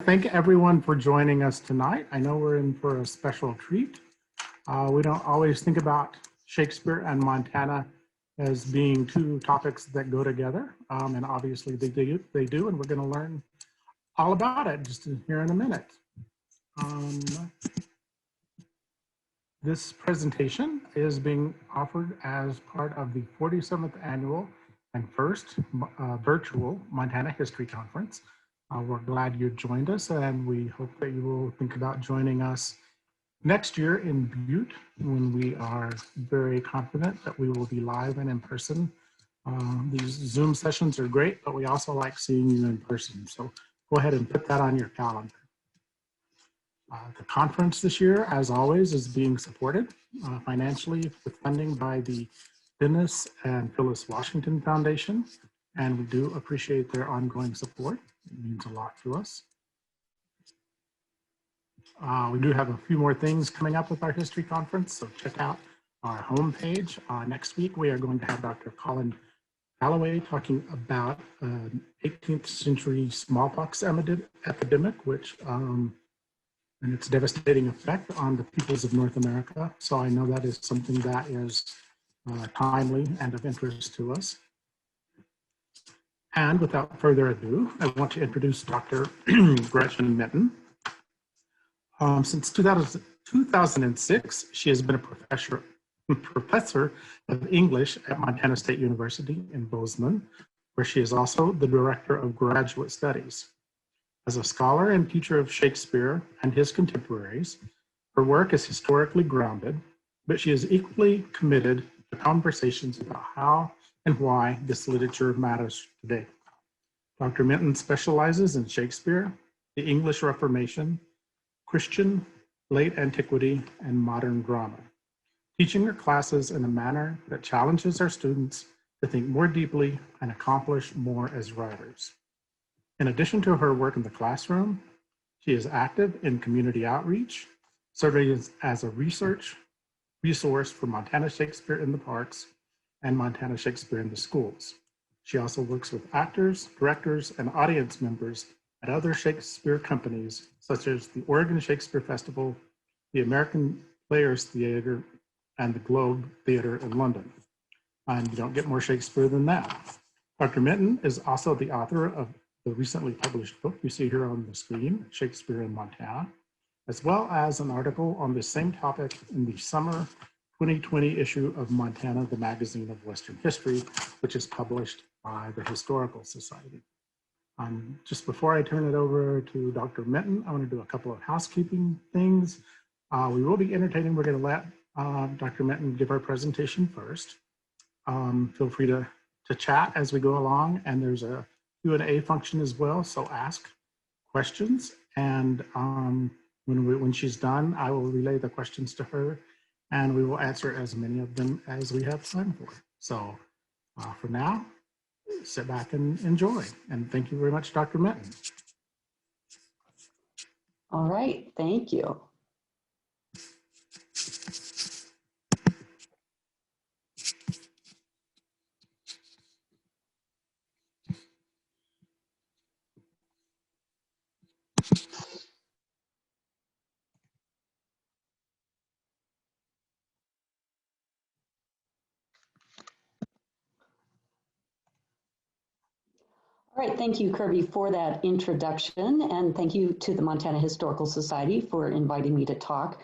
Thank everyone for joining us tonight. I know we're in for a special treat. We don't always think about Shakespeare and Montana as being two topics that go together, and obviously they do, and we're going to learn all about it just here in a minute. This presentation is being offered as part of the 47th annual and first virtual Montana History Conference. We're glad you joined us, and we hope that you will think about joining us next year in Butte, when we are very confident that we will be live and in person. These Zoom sessions are great, but we also like seeing you in person. So go ahead and put that on your calendar. The conference this year, as always, is being supported financially with funding by the Dennis and Phyllis Washington Foundation, and we do appreciate their ongoing support. It means a lot to us. We do have a few more things coming up with our history conference, so check out our homepage. Next week, we are going to have Dr. Colin Galloway talking about an 18th century smallpox epidemic, which and its devastating effect on the peoples of North America. So I know that is something that is timely and of interest to us. And without further ado, I want to introduce Dr. Gretchen Minton. Since 2006, she has been a professor of English at Montana State University in Bozeman, where she is also the director of graduate studies. As a scholar and teacher of Shakespeare and his contemporaries, her work is historically grounded, but she is equally committed to conversations about how and why this literature matters today. Dr. Minton specializes in Shakespeare, the English Reformation, Christian, late antiquity, and modern drama, teaching her classes in a manner that challenges our students to think more deeply and accomplish more as writers. In addition to her work in the classroom, she is active in community outreach, serving as a research resource for Montana Shakespeare in the Parks and Montana Shakespeare in the Schools. She also works with actors, directors, and audience members at other Shakespeare companies, such as the Oregon Shakespeare Festival, the American Players Theater, and the Globe Theater in London. And you don't get more Shakespeare than that. Dr. Minton is also the author of the recently published book you see here on the screen, Shakespeare in Montana, as well as an article on the same topic in the summer 2020 issue of Montana, the Magazine of Western History, which is published by the Historical Society. Just before I turn it over to Dr. Minton, I want to do a couple of housekeeping things. We will be entertaining. We're going to let Dr. Minton give our presentation first. Feel free to chat as we go along, and there's a Q&A function as well, so ask questions, and when she's done, I will relay the questions to her, and we will answer as many of them as we have time for. So for now, sit back and enjoy, and thank you very much, Dr. Minton. All right, thank you. All right, thank you, Kirby, for that introduction, and thank you to the Montana Historical Society for inviting me to talk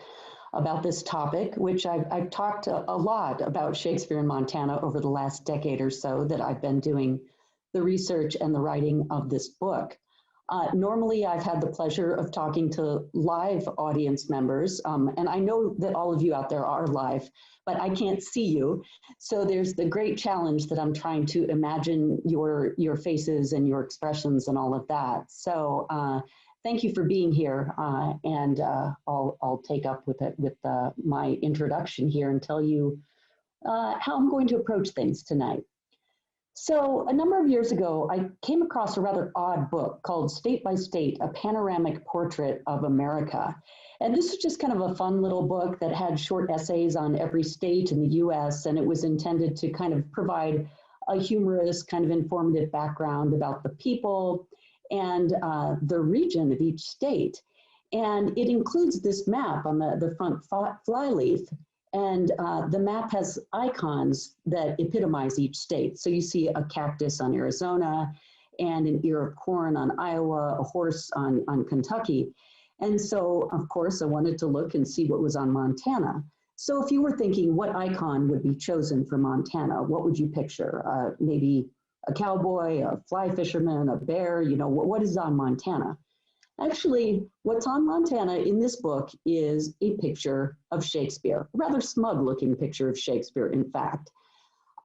about this topic, which I've talked a lot about Shakespeare in Montana over the last decade or so that I've been doing the research and the writing of this book. Normally, I've had the pleasure of talking to live audience members, and I know that all of you out there are live, but I can't see you. So there's the great challenge that I'm trying to imagine your faces and your expressions and all of that. So thank you for being here, and I'll take up with it with my introduction here and tell you how I'm going to approach things tonight. So a number of years ago, I came across a rather odd book called State by State, A Panoramic Portrait of America. And this was just kind of a fun little book that had short essays on every state in the US, and it was intended to kind of provide a humorous, kind of informative background about the people and the region of each state. And it includes this map on the front flyleaf. And the map has icons that epitomize each state. So you see a cactus on Arizona, and an ear of corn on Iowa, a horse on Kentucky. And so, of course, I wanted to look and see what was on Montana. So if you were thinking what icon would be chosen for Montana, what would you picture? Maybe a cowboy, a fly fisherman, a bear, you know, what is on Montana? Actually, what's on Montana in this book is a picture of Shakespeare, a rather smug looking picture of Shakespeare, in fact.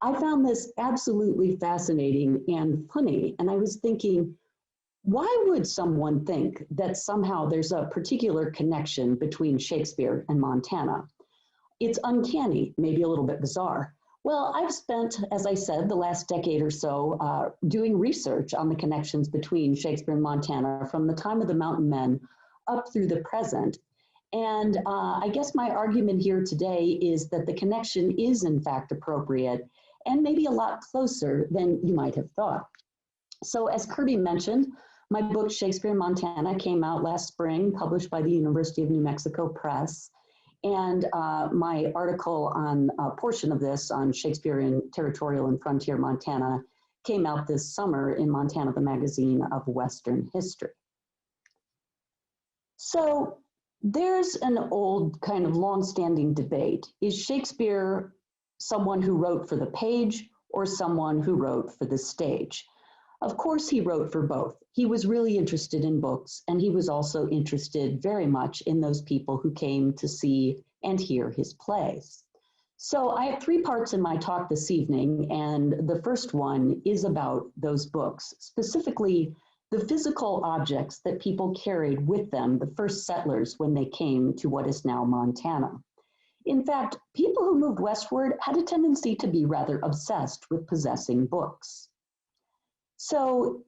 I found this absolutely fascinating and funny, and I was thinking, why would someone think that somehow there's a particular connection between Shakespeare and Montana? It's uncanny, maybe a little bit bizarre. Well, I've spent, as I said, the last decade or so doing research on the connections between Shakespeare and Montana from the time of the Mountain Men up through the present. And I guess my argument here today is that the connection is in fact appropriate and maybe a lot closer than you might have thought. So as Kirby mentioned, my book Shakespeare in Montana came out last spring, published by the University of New Mexico Press. And my article on a portion of this on Shakespeare in Territorial and Frontier Montana came out this summer in Montana, the Magazine of Western History. So there's an old kind of long-standing debate. Is Shakespeare someone who wrote for the page or someone who wrote for the stage? Of course, he wrote for both. He was really interested in books, and he was also interested very much in those people who came to see and hear his plays. So I have three parts in my talk this evening, and the first one is about those books, specifically the physical objects that people carried with them, the first settlers, when they came to what is now Montana. In fact, people who moved westward had a tendency to be rather obsessed with possessing books. So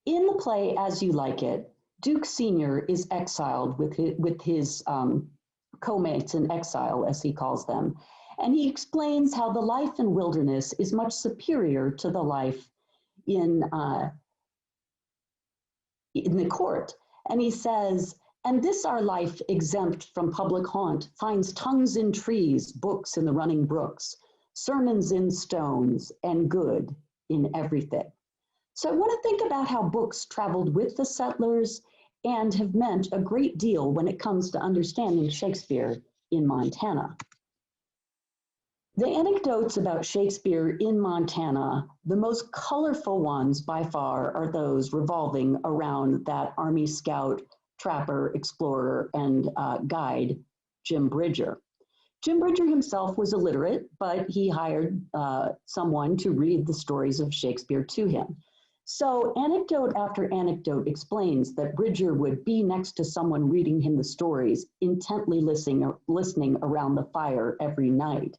in the play As You Like It, Duke Sr. is exiled with his co-mates in exile, as he calls them, and he explains how the life in wilderness is much superior to the life in the court. And he says, and this our life exempt from public haunt finds tongues in trees, books in the running brooks, sermons in stones, and good in everything. So I want to think about how books traveled with the settlers and have meant a great deal when it comes to understanding Shakespeare in Montana. The anecdotes about Shakespeare in Montana, the most colorful ones by far are those revolving around that Army scout, trapper, explorer, and guide, Jim Bridger. Jim Bridger himself was illiterate, but he hired someone to read the stories of Shakespeare to him. So anecdote after anecdote explains that Bridger would be next to someone reading him the stories, intently listening around the fire every night.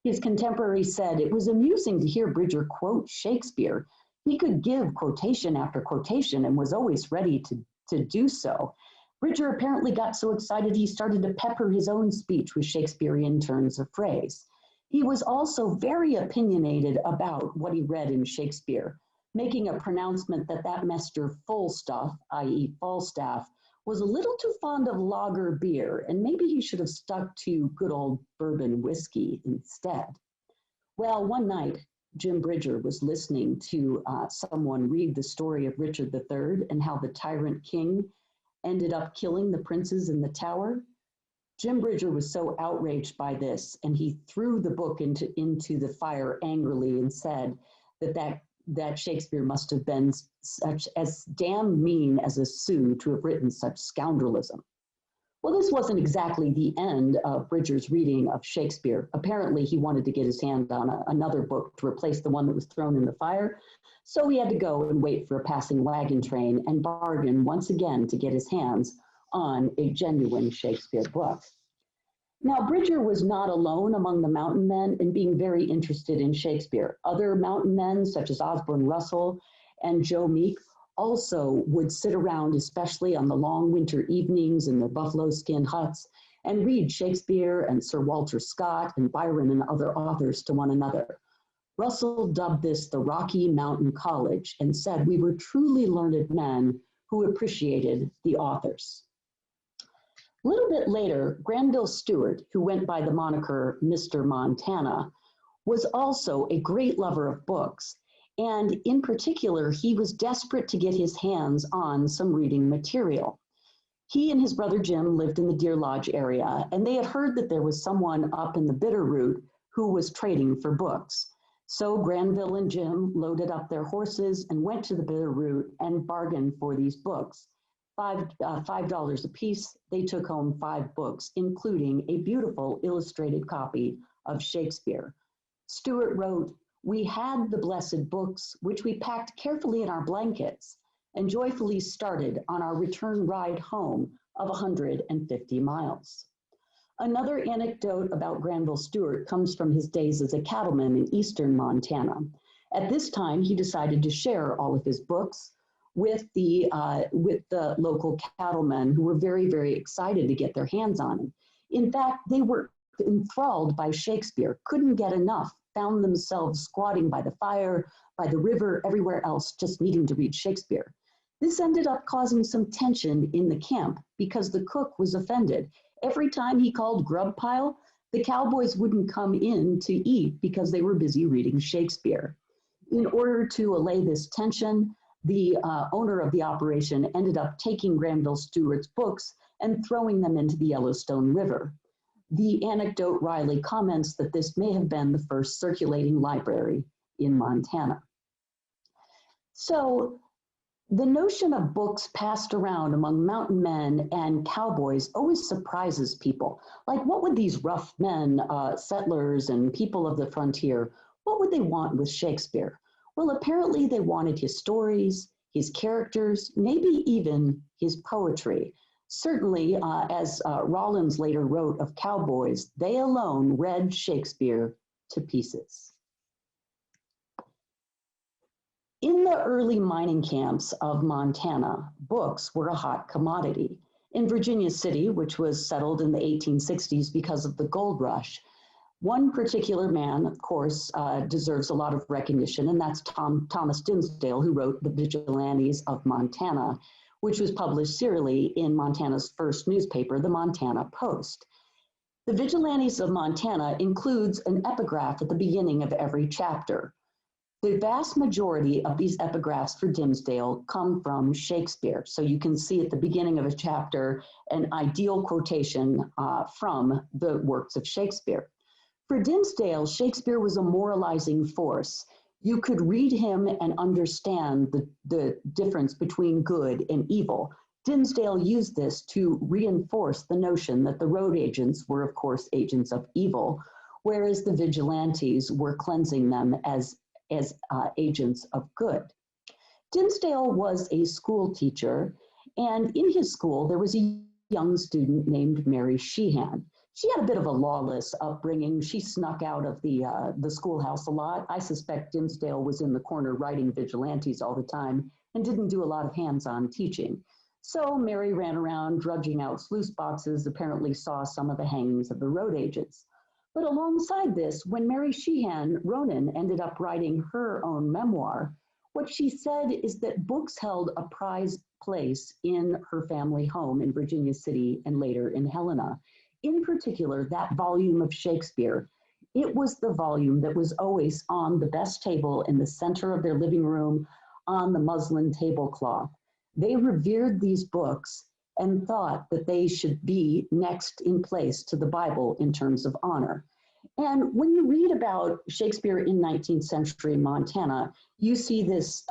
His contemporaries said it was amusing to hear Bridger quote Shakespeare. He could give quotation after quotation and was always ready to do so. Bridger apparently got so excited he started to pepper his own speech with Shakespearean turns of phrase. He was also very opinionated about what he read in Shakespeare, making a pronouncement that Mr. Falstaff, i.e. Falstaff, was a little too fond of lager beer, and maybe he should have stuck to good old bourbon whiskey instead. Well, one night, Jim Bridger was listening to someone read the story of Richard III and how the tyrant king ended up killing the princes in the tower. Jim Bridger was so outraged by this, and he threw the book into the fire angrily and said that Shakespeare must have been such as damn mean as a Sioux to have written such scoundrelism. Well, this wasn't exactly the end of Bridger's reading of Shakespeare. Apparently, he wanted to get his hand on another book to replace the one that was thrown in the fire. So he had to go and wait for a passing wagon train and bargain once again to get his hands on a genuine Shakespeare book. Now, Bridger was not alone among the mountain men in being very interested in Shakespeare. Other mountain men, such as Osborne Russell and Joe Meek, also would sit around, especially on the long winter evenings in their buffalo skin huts, and read Shakespeare and Sir Walter Scott and Byron and other authors to one another. Russell dubbed this the Rocky Mountain College and said we were truly learned men who appreciated the authors. A little bit later, Granville Stewart, who went by the moniker Mr. Montana, was also a great lover of books. And in particular, he was desperate to get his hands on some reading material. He and his brother Jim lived in the Deer Lodge area, and they had heard that there was someone up in the Bitterroot who was trading for books. So Granville and Jim loaded up their horses and went to the Bitterroot and bargained for these books. $5 a piece, they took home 5 books, including a beautiful illustrated copy of Shakespeare. Stewart wrote, "We had the blessed books, which we packed carefully in our blankets, and joyfully started on our return ride home of 150 miles. Another anecdote about Granville Stewart comes from his days as a cattleman in eastern Montana. At this time, he decided to share all of his books with the local cattlemen who were very, very excited to get their hands on him. In fact, they were enthralled by Shakespeare, couldn't get enough, found themselves squatting by the fire, by the river, everywhere else, just needing to read Shakespeare. This ended up causing some tension in the camp because the cook was offended. Every time he called grub pile, the cowboys wouldn't come in to eat because they were busy reading Shakespeare. In order to allay this tension, the owner of the operation ended up taking Granville Stewart's books and throwing them into the Yellowstone River. The anecdote Riley comments that this may have been the first circulating library in Montana. So the notion of books passed around among mountain men and cowboys always surprises people. Like, what would these rough men, settlers and people of the frontier, what would they want with Shakespeare? Well, apparently they wanted his stories, his characters, maybe even his poetry. Certainly, as Rollins later wrote of cowboys, they alone read Shakespeare to pieces. In the early mining camps of Montana, books were a hot commodity. In Virginia City, which was settled in the 1860s because of the gold rush, one particular man, of course, deserves a lot of recognition, and that's Thomas Dinsdale, who wrote The Vigilantes of Montana, which was published serially in Montana's first newspaper, the Montana Post. The Vigilantes of Montana includes an epigraph at the beginning of every chapter. The vast majority of these epigraphs for Dinsdale come from Shakespeare. So you can see at the beginning of a chapter an ideal quotation from the works of Shakespeare. For Dinsdale, Shakespeare was a moralizing force. You could read him and understand the difference between good and evil. Dinsdale used this to reinforce the notion that the road agents were, of course, agents of evil, whereas the vigilantes were cleansing them as agents of good. Dinsdale was a school teacher, and in his school, there was a young student named Mary Sheehan. She had a bit of a lawless upbringing. She snuck out of the schoolhouse a lot. I suspect Dinsdale was in the corner writing vigilantes all the time and didn't do a lot of hands-on teaching. So Mary ran around drudging out sluice boxes, apparently saw some of the hangings of the road agents. But alongside this, when Mary Sheehan, Ronan, ended up writing her own memoir, what she said is that books held a prized place in her family home in Virginia City and later in Helena. In particular, that volume of Shakespeare, it was the volume that was always on the best table in the center of their living room on the muslin tablecloth. They revered these books and thought that they should be next in place to the Bible in terms of honor. And when you read about Shakespeare in 19th century Montana, you see this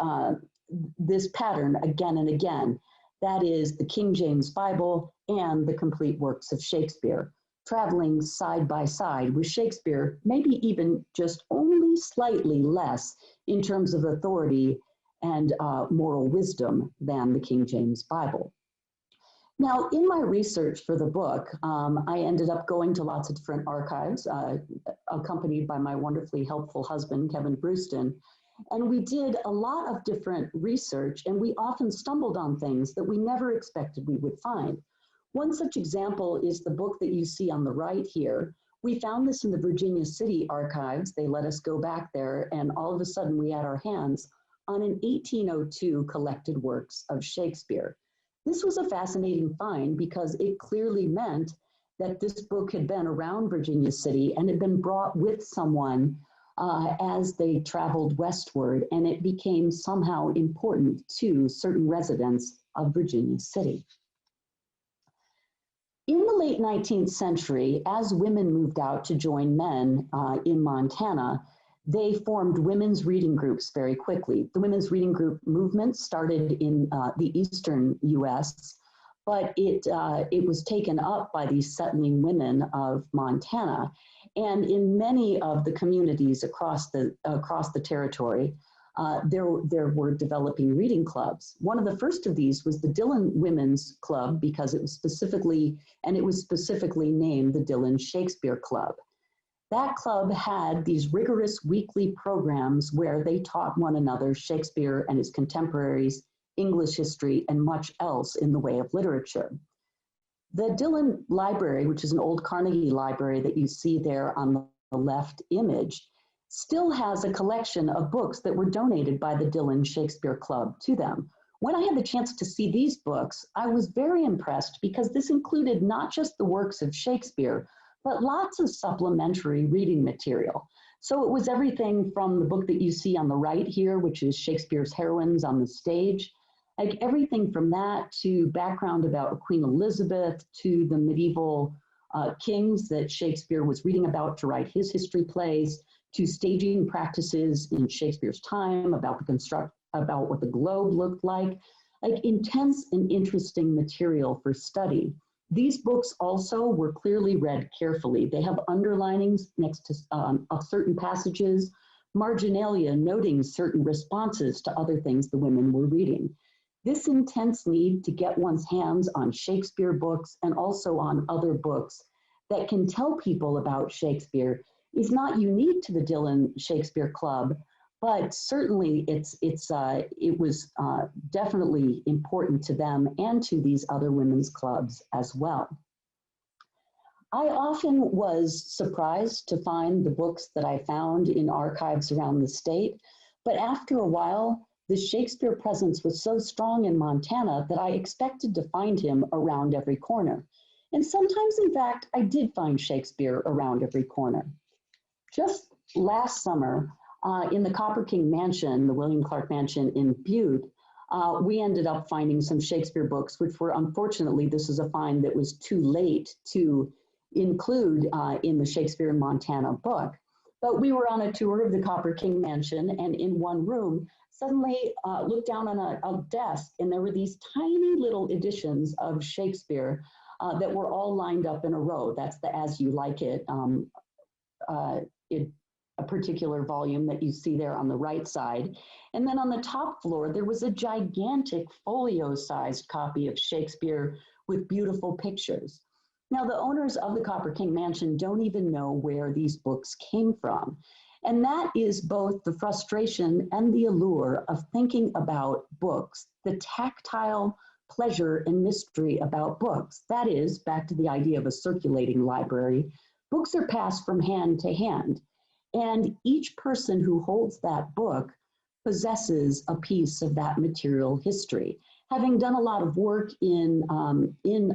pattern again and again. That is the King James Bible and the complete works of Shakespeare, traveling side by side with Shakespeare, maybe even just only slightly less in terms of authority and moral wisdom than the King James Bible. Now, in my research for the book, I ended up going to lots of different archives, accompanied by my wonderfully helpful husband, Kevin Brewston. And we did a lot of different research, and we often stumbled on things that we never expected we would find. One such example is the book that you see on the right here, We found this in the Virginia City archives. They let us go back there, and all of a sudden we had our hands on an 1802 collected works of Shakespeare. This was a fascinating find because it clearly meant that this book had been around Virginia City and had been brought with someone as they traveled westward, and it became somehow important to certain residents of Virginia City. In the late 19th century, as women moved out to join men in Montana, they formed women's reading groups very quickly. The women's reading group movement started in the eastern US, but it was taken up by these settling women of Montana. And in many of the communities across the territory, there were developing reading clubs. One of the first of these was the Dillon Women's Club, because it was specifically named the Dillon Shakespeare Club. That club had these rigorous weekly programs where they taught one another Shakespeare and his contemporaries, English history, and much else in the way of literature. The Dillon Library, which is an old Carnegie library that you see there on the left image, still has a collection of books that were donated by the Dillon Shakespeare Club to them. When I had the chance to see these books, I was very impressed because this included not just the works of Shakespeare, but lots of supplementary reading material. So it was everything from the book that you see on the right here, which is Shakespeare's Heroines on the Stage, like everything from that to background about Queen Elizabeth, to the medieval kings that Shakespeare was reading about to write his history plays, to staging practices in Shakespeare's time, about what the globe looked like intense and interesting material for study. These books also were clearly read carefully. They have underlinings next to of certain passages, marginalia noting certain responses to other things the women were reading. This intense need to get one's hands on Shakespeare books and also on other books that can tell people about Shakespeare is not unique to the Dillon Shakespeare Club, but certainly it was definitely important to them and to these other women's clubs as well. I often was surprised to find the books that I found in archives around the state, but after a while, the Shakespeare presence was so strong in Montana that I expected to find him around every corner. And sometimes, in fact, I did find Shakespeare around every corner. Just last summer, in the Copper King Mansion, the William Clark Mansion in Butte, we ended up finding some Shakespeare books, which were, unfortunately, this is a find that was too late to include in the Shakespeare in Montana book. But we were on a tour of the Copper King Mansion, and in one room, suddenly looked down on a desk, and there were these tiny little editions of Shakespeare that were all lined up in a row. That's the As You Like It, a particular volume that you see there on the right side. And then on the top floor, there was a gigantic folio-sized copy of Shakespeare with beautiful pictures. Now, the owners of the Copper King Mansion don't even know where these books came from. And that is both the frustration and the allure of thinking about books, the tactile pleasure and mystery about books. That is, back to the idea of a circulating library, books are passed from hand to hand. And each person who holds that book possesses a piece of that material history. Having done a lot of work in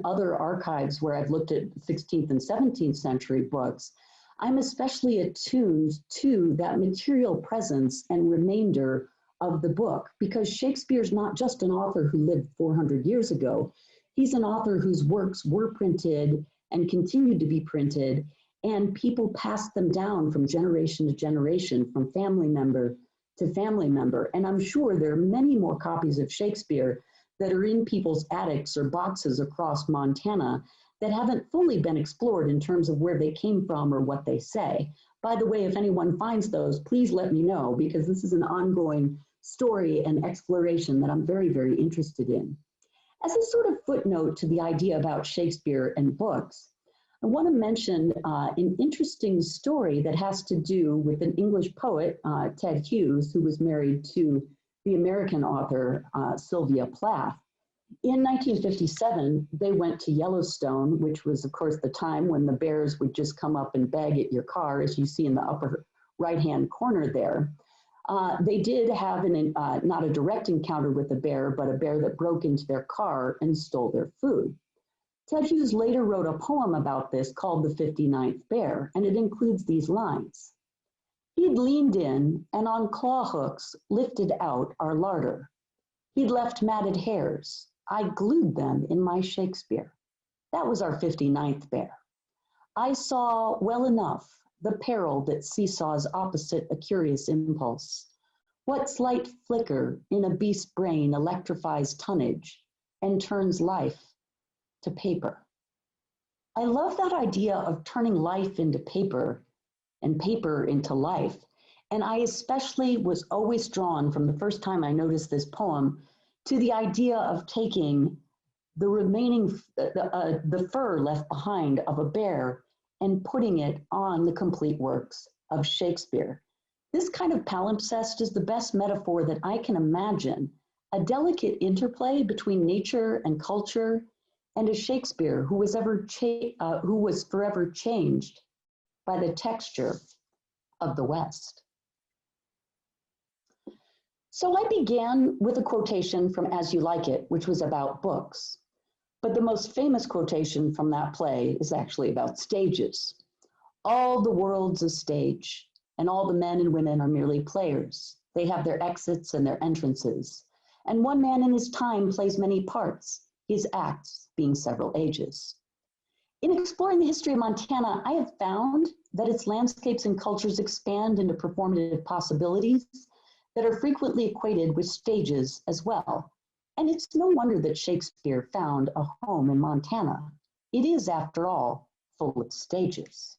other archives where I've looked at 16th and 17th century books, I'm especially attuned to that material presence and remainder of the book, because Shakespeare's not just an author who lived 400 years ago. He's an author whose works were printed and continued to be printed, and people passed them down from generation to generation, from family member to family member. And I'm sure there are many more copies of Shakespeare that are in people's attics or boxes across Montana that haven't fully been explored in terms of where they came from or what they say. By the way, if anyone finds those, please let me know, because this is an ongoing story and exploration that I'm very, very interested in. As a sort of footnote to the idea about Shakespeare and books, I want to mention an interesting story that has to do with an English poet, Ted Hughes, who was married to the American author, Sylvia Plath. In 1957, they went to Yellowstone, which was, of course, the time when the bears would just come up and beg at your car, as you see in the upper right-hand corner there. They did have not a direct encounter with a bear, but a bear that broke into their car and stole their food. Ted Hughes later wrote a poem about this called The 59th Bear, and it includes these lines. He'd leaned in and on claw hooks lifted out our larder. He'd left matted hairs. I glued them in my Shakespeare. That was our 59th bear. I saw well enough the peril that seesaws opposite a curious impulse. What slight flicker in a beast's brain electrifies tonnage and turns life to paper. I love that idea of turning life into paper and paper into life. And I especially was always drawn from the first time I noticed this poem to the idea of taking the remaining, the fur left behind of a bear and putting it on the complete works of Shakespeare. This kind of palimpsest is the best metaphor that I can imagine, a delicate interplay between nature and culture and a Shakespeare who was forever changed by the texture of the West. So I began with a quotation from As You Like It, which was about books. But the most famous quotation from that play is actually about stages. All the world's a stage, and all the men and women are merely players. They have their exits and their entrances. And one man in his time plays many parts, his acts being several ages. In exploring the history of Montana, I have found that its landscapes and cultures expand into performative possibilities that are frequently equated with stages as well. And it's no wonder that Shakespeare found a home in Montana. It is, after all, full of stages.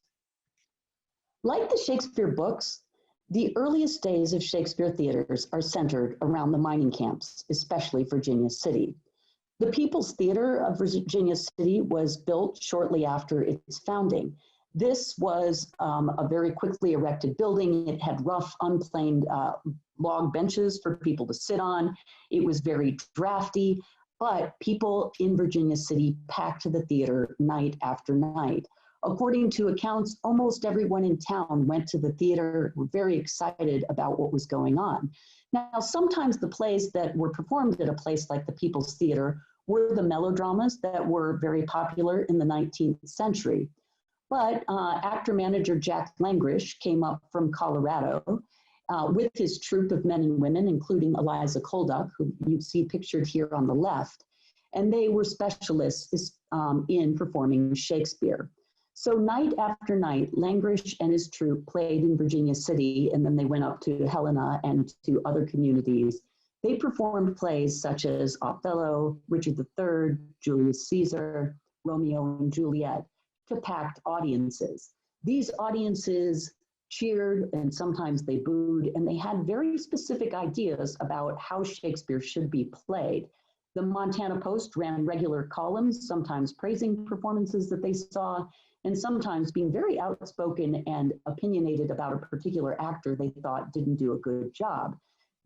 Like the Shakespeare books, the earliest days of Shakespeare theaters are centered around the mining camps, especially Virginia City. The People's Theater of Virginia City was built shortly after its founding. This was a very quickly erected building. It had rough, unplaned log benches for people to sit on. It was very drafty, but people in Virginia City packed the theater night after night. According to accounts, almost everyone in town went to the theater, were very excited about what was going on. Now, sometimes the plays that were performed at a place like the People's Theater were the melodramas that were very popular in the 19th century. But actor-manager Jack Langrish came up from Colorado with his troupe of men and women, including Eliza Kolduck, who you see pictured here on the left, and they were specialists in performing Shakespeare. So night after night, Langrish and his troupe played in Virginia City, and then they went up to Helena and to other communities. They performed plays such as Othello, Richard III, Julius Caesar, Romeo and Juliet, to packed audiences. These audiences cheered and sometimes they booed, and they had very specific ideas about how Shakespeare should be played. The Montana Post ran regular columns, sometimes praising performances that they saw, and sometimes being very outspoken and opinionated about a particular actor they thought didn't do a good job.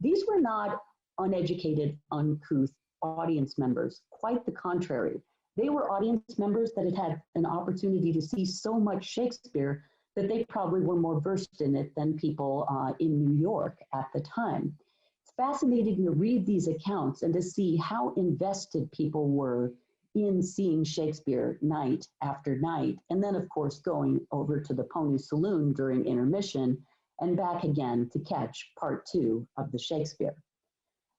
These were not uneducated, uncouth audience members, quite the contrary. They were audience members that had had an opportunity to see so much Shakespeare that they probably were more versed in it than people in New York at the time. It's fascinating to read these accounts and to see how invested people were in seeing Shakespeare night after night, and then of course going over to the Pony Saloon during intermission and back again to catch part 2 of the Shakespeare.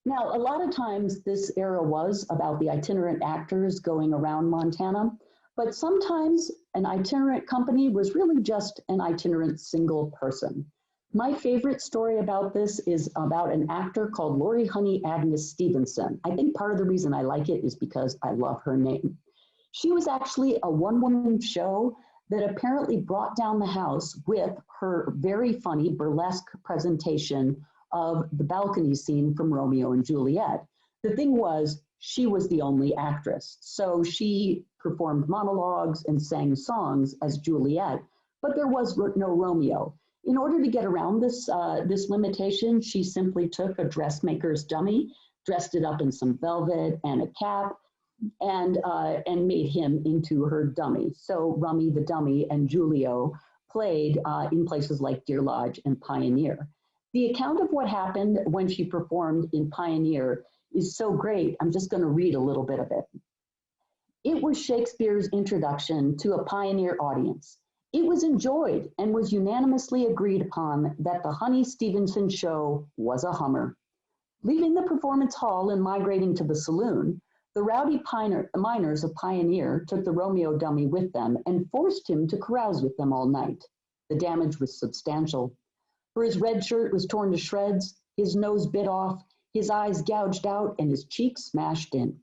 Now, a lot of times this era was about the itinerant actors going around Montana, but sometimes an itinerant company was really just an itinerant single person. My favorite story about this is about an actor called Lori Honey Agnes Stevenson. I think part of the reason I like it is because I love her name. She was actually a one-woman show that apparently brought down the house with her very funny burlesque presentation of the balcony scene from Romeo and Juliet. The thing was, she was the only actress. So she performed monologues and sang songs as Juliet, but there was no Romeo. In order to get around this limitation, she simply took a dressmaker's dummy, dressed it up in some velvet and a cap, and made him into her dummy. So Rummy the Dummy and Julio played in places like Deer Lodge and Pioneer. The account of what happened when she performed in Pioneer is so great, I'm just going to read a little bit of it. It was Shakespeare's introduction to a Pioneer audience. It was enjoyed and was unanimously agreed upon that the Honey Stevenson show was a hummer. Leaving the performance hall and migrating to the saloon, the rowdy miners of Pioneer took the Romeo dummy with them and forced him to carouse with them all night. The damage was substantial. For his red shirt was torn to shreds, his nose bit off, his eyes gouged out, and his cheeks smashed in.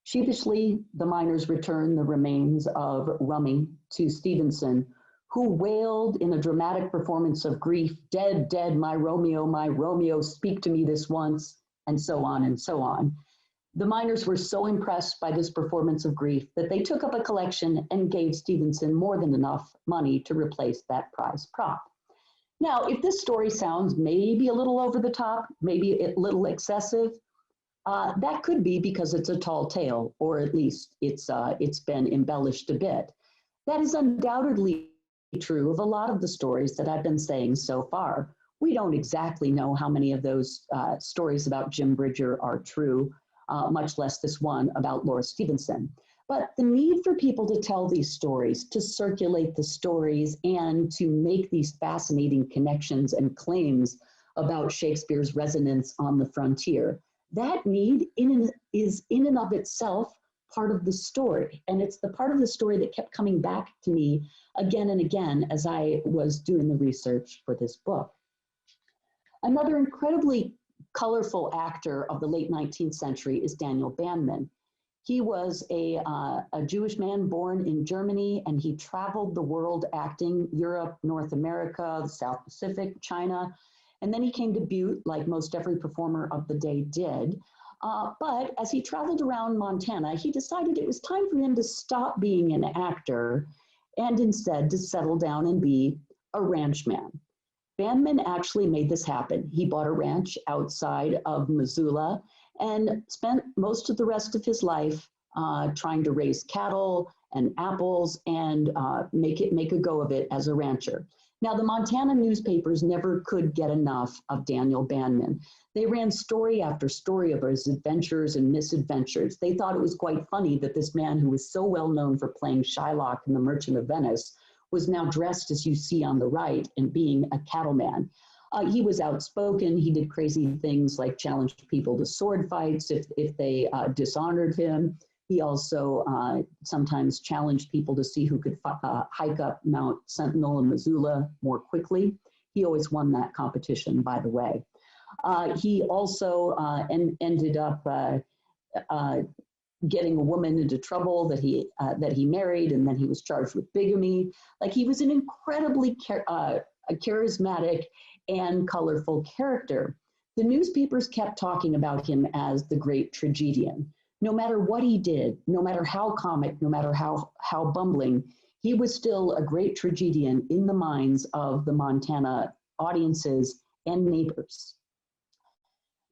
Sheepishly, the miners returned the remains of Rummy to Stevenson, who wailed in a dramatic performance of grief, "Dead, dead, my Romeo, speak to me this once," and so on and so on. The miners were so impressed by this performance of grief that they took up a collection and gave Stevenson more than enough money to replace that prize prop. Now, if this story sounds maybe a little over the top, maybe a little excessive, that could be because it's a tall tale, or at least it's been embellished a bit. That is undoubtedly true of a lot of the stories that I've been saying so far. We don't exactly know how many of those stories about Jim Bridger are true, much less this one about Laura Stevenson. But the need for people to tell these stories, to circulate the stories, and to make these fascinating connections and claims about Shakespeare's resonance on the frontier, that need is in and of itself part of the story. And it's the part of the story that kept coming back to me again and again as I was doing the research for this book. Another incredibly colorful actor of the late 19th century is Daniel Bandman. He was a Jewish man born in Germany, and he traveled the world acting Europe, North America, the South Pacific, China, and then he came to Butte, like most every performer of the day did. But as he traveled around Montana, he decided it was time for him to stop being an actor and instead to settle down and be a ranchman. Bandman actually made this happen. He bought a ranch outside of Missoula and spent most of the rest of his life trying to raise cattle and apples and make a go of it as a rancher. Now, the Montana newspapers never could get enough of Daniel Bandman. They ran story after story of his adventures and misadventures. They thought it was quite funny that this man who was so well known for playing Shylock in The Merchant of Venice was now dressed as you see on the right and being a cattleman. He was outspoken. He did crazy things like challenged people to sword fights if they dishonored him. He also sometimes challenged people to see who could hike up Mount Sentinel in Missoula more quickly. He always won that competition, by the way. He also ended up getting a woman into trouble that he married, and then he was charged with bigamy. Like, he was an incredibly charismatic and colorful character. The newspapers kept talking about him as the great tragedian. No matter what he did, no matter how comic, no matter how bumbling, he was still a great tragedian in the minds of the Montana audiences and neighbors.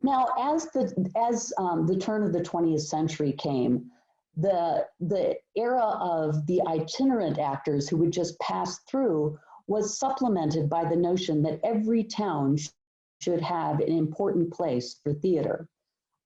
Now, as the turn of the 20th century came, the era of the itinerant actors who would just pass through was supplemented by the notion that every town should have an important place for theater.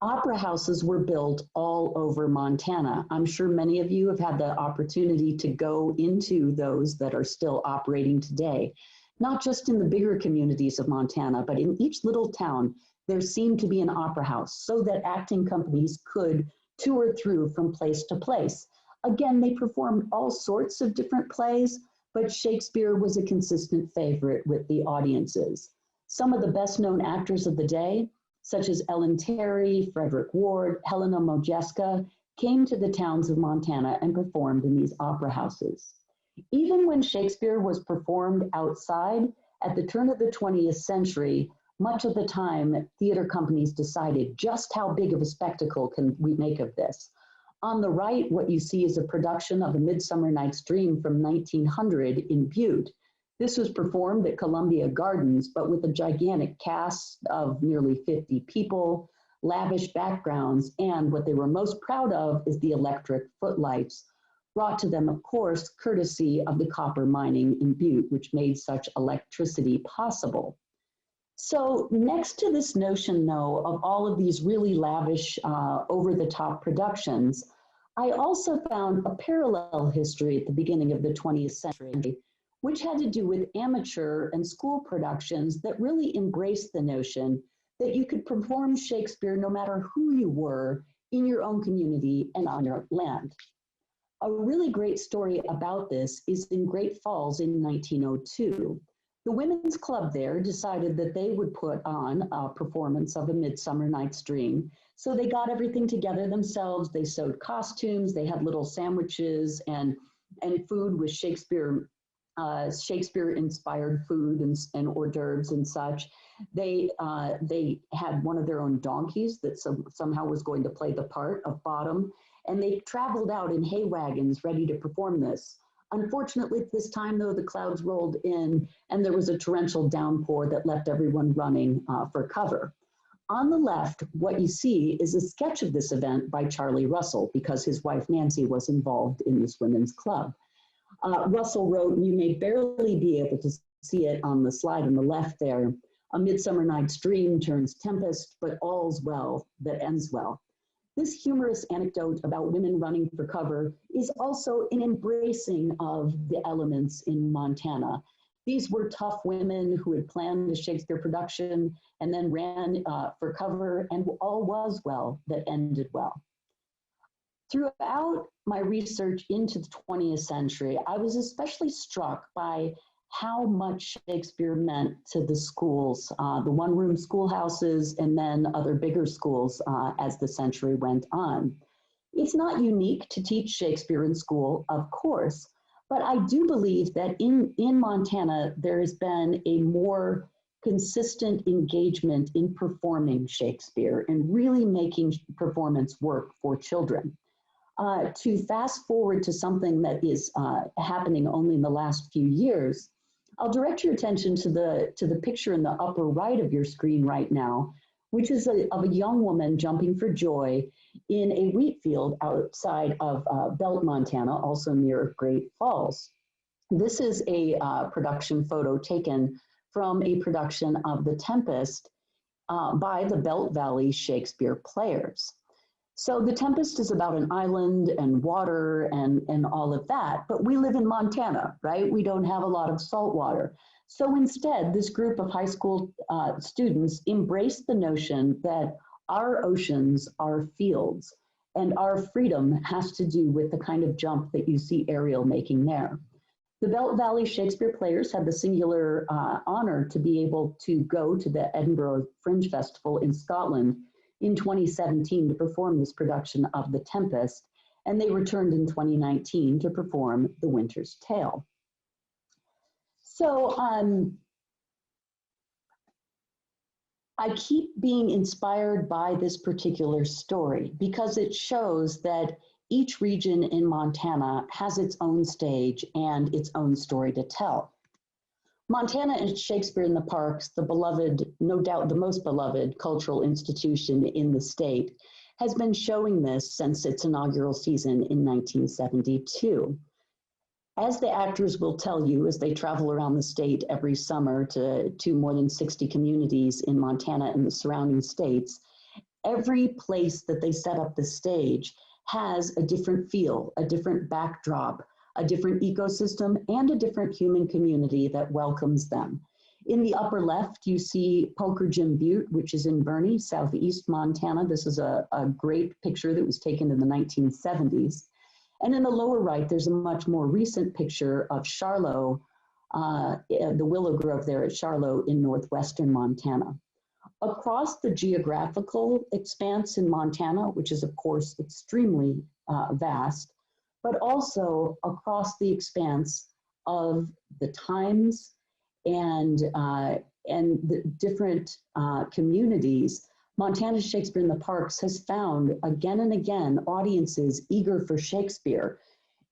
Opera houses were built all over Montana. I'm sure many of you have had the opportunity to go into those that are still operating today, not just in the bigger communities of Montana, but in each little town. There seemed to be an opera house so that acting companies could tour through from place to place. Again, they performed all sorts of different plays, but Shakespeare was a consistent favorite with the audiences. Some of the best known actors of the day, such as Ellen Terry, Frederick Ward, Helena Modjeska, came to the towns of Montana and performed in these opera houses. Even when Shakespeare was performed outside, at the turn of the 20th century, much of the time, theater companies decided just how big of a spectacle can we make of this. On the right, what you see is a production of A Midsummer Night's Dream from 1900 in Butte. This was performed at Columbia Gardens, but with a gigantic cast of nearly 50 people, lavish backgrounds, and what they were most proud of is the electric footlights, brought to them, of course, courtesy of the copper mining in Butte, which made such electricity possible. So next to this notion, though, of all of these really lavish, over-the-top productions, I also found a parallel history at the beginning of the 20th century, which had to do with amateur and school productions that really embraced the notion that you could perform Shakespeare no matter who you were in your own community and on your land. A really great story about this is in Great Falls in 1902. The Women's Club there decided that they would put on a performance of A Midsummer Night's Dream. So they got everything together themselves. They sewed costumes, they had little sandwiches and food with Shakespeare-inspired food and hors d'oeuvres and such. They had one of their own donkeys that somehow was going to play the part of Bottom, and they traveled out in hay wagons ready to perform this. Unfortunately, at this time, though, the clouds rolled in and there was a torrential downpour that left everyone running for cover. On the left, what you see is a sketch of this event by Charlie Russell, because his wife Nancy was involved in this women's club. Russell wrote, and you may barely be able to see it on the slide on the left there, "A Midsummer Night's Dream turns tempest, but all's well that ends well." This humorous anecdote about women running for cover is also an embracing of the elements in Montana. These were tough women who had planned a Shakespeare production and then ran for cover, and all was well that ended well. Throughout my research into the 20th century, I was especially struck by how much Shakespeare meant to the schools, the one-room schoolhouses, and then other bigger schools as the century went on. It's not unique to teach Shakespeare in school, of course, but I do believe that in Montana, there has been a more consistent engagement in performing Shakespeare and really making performance work for children. To fast forward to something that is happening only in the last few years, I'll direct your attention to the picture in the upper right of your screen right now, which is of a young woman jumping for joy in a wheat field outside of Belt, Montana, also near Great Falls. This is a production photo taken from a production of The Tempest by the Belt Valley Shakespeare Players. So The Tempest is about an island and water and all of that, but we live in Montana, right? We don't have a lot of salt water. So instead, this group of high school students embraced the notion that our oceans are fields, and our freedom has to do with the kind of jump that you see Ariel making there. The Belt Valley Shakespeare Players had the singular honor to be able to go to the Edinburgh Fringe Festival in Scotland in 2017 to perform this production of The Tempest, and they returned in 2019 to perform The Winter's Tale. So I keep being inspired by this particular story because it shows that each region in Montana has its own stage and its own story to tell. Montana and Shakespeare in the Parks, the beloved, no doubt the most beloved cultural institution in the state, has been showing this since its inaugural season in 1972. As the actors will tell you as they travel around the state every summer to more than 60 communities in Montana and the surrounding states, every place that they set up the stage has a different feel, a different backdrop, a different ecosystem, and a different human community that welcomes them. In the upper left, you see Poker Jim Butte, which is in Boerne, southeast Montana. This is a great picture that was taken in the 1970s. And in the lower right, there's a much more recent picture of Charlotte, the Willow Grove there at Charlotte in northwestern Montana. Across the geographical expanse in Montana, which is of course extremely vast, but also across the expanse of the times and the different communities, Montana Shakespeare in the Parks has found again and again audiences eager for Shakespeare.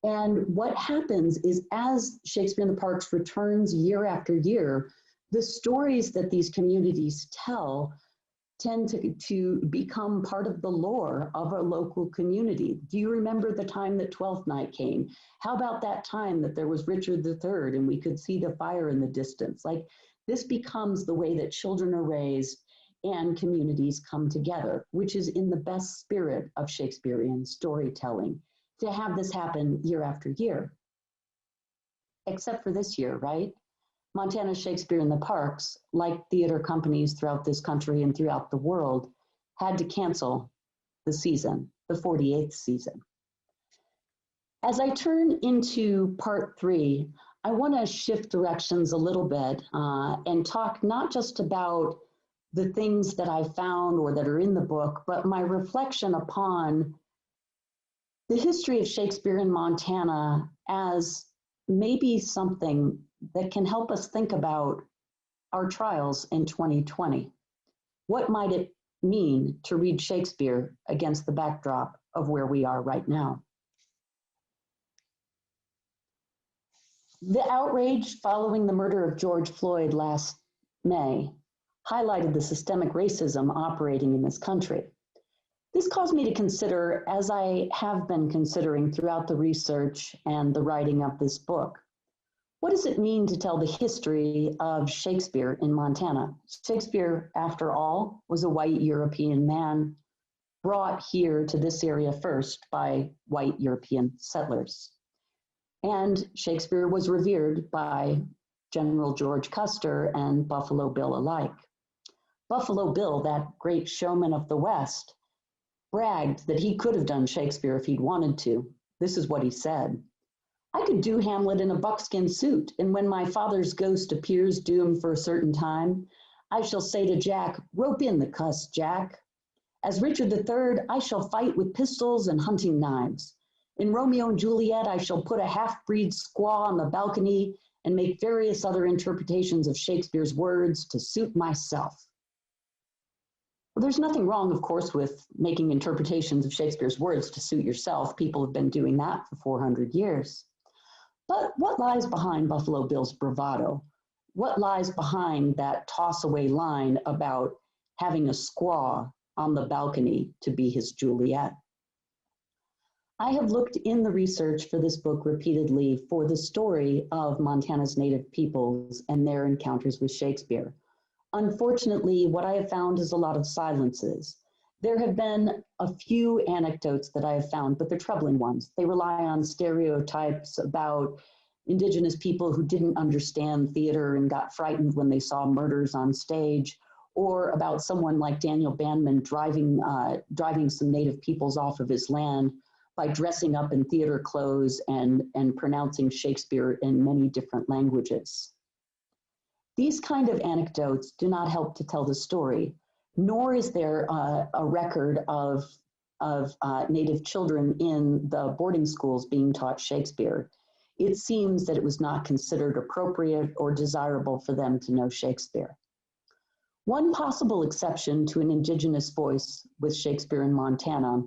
And what happens is as Shakespeare in the Parks returns year after year, the stories that these communities tell tend to become part of the lore of a local community. Do you remember the time that Twelfth Night came? How about that time that there was Richard III and we could see the fire in the distance? Like, this becomes the way that children are raised and communities come together, which is in the best spirit of Shakespearean storytelling, to have this happen year after year. Except for this year, right? Montana Shakespeare in the Parks, like theater companies throughout this country and throughout the world, had to cancel the season, the 48th season. As I turn into part 3, I want to shift directions a little bit and talk not just about the things that I found or that are in the book, but my reflection upon the history of Shakespeare in Montana as maybe something that can help us think about our trials in 2020. What might it mean to read Shakespeare against the backdrop of where we are right now? The outrage following the murder of George Floyd last May highlighted the systemic racism operating in this country. This caused me to consider, as I have been considering throughout the research and the writing of this book, what does it mean to tell the history of Shakespeare in Montana? Shakespeare, after all, was a white European man brought here to this area first by white European settlers. And Shakespeare was revered by General George Custer and Buffalo Bill alike. Buffalo Bill, that great showman of the West, bragged that he could have done Shakespeare if he'd wanted to. This is what he said: "I could do Hamlet in a buckskin suit, and when my father's ghost appears doomed for a certain time, I shall say to Jack, 'Rope in the cuss, Jack.' As Richard III, I shall fight with pistols and hunting knives. In Romeo and Juliet, I shall put a half-breed squaw on the balcony and make various other interpretations of Shakespeare's words to suit myself." Well, there's nothing wrong, of course, with making interpretations of Shakespeare's words to suit yourself. People have been doing that for 400 years. But what lies behind Buffalo Bill's bravado? What lies behind that toss-away line about having a squaw on the balcony to be his Juliet? I have looked in the research for this book repeatedly for the story of Montana's Native peoples and their encounters with Shakespeare. Unfortunately, what I have found is a lot of silences. There have been a few anecdotes that I have found, but they're troubling ones. They rely on stereotypes about Indigenous people who didn't understand theater and got frightened when they saw murders on stage, or about someone like Daniel Bandman driving some Native peoples off of his land by dressing up in theater clothes and pronouncing Shakespeare in many different languages. These kind of anecdotes do not help to tell the story, nor is there a record of Native children in the boarding schools being taught Shakespeare. It seems that it was not considered appropriate or desirable for them to know Shakespeare. One possible exception to an Indigenous voice with Shakespeare in Montana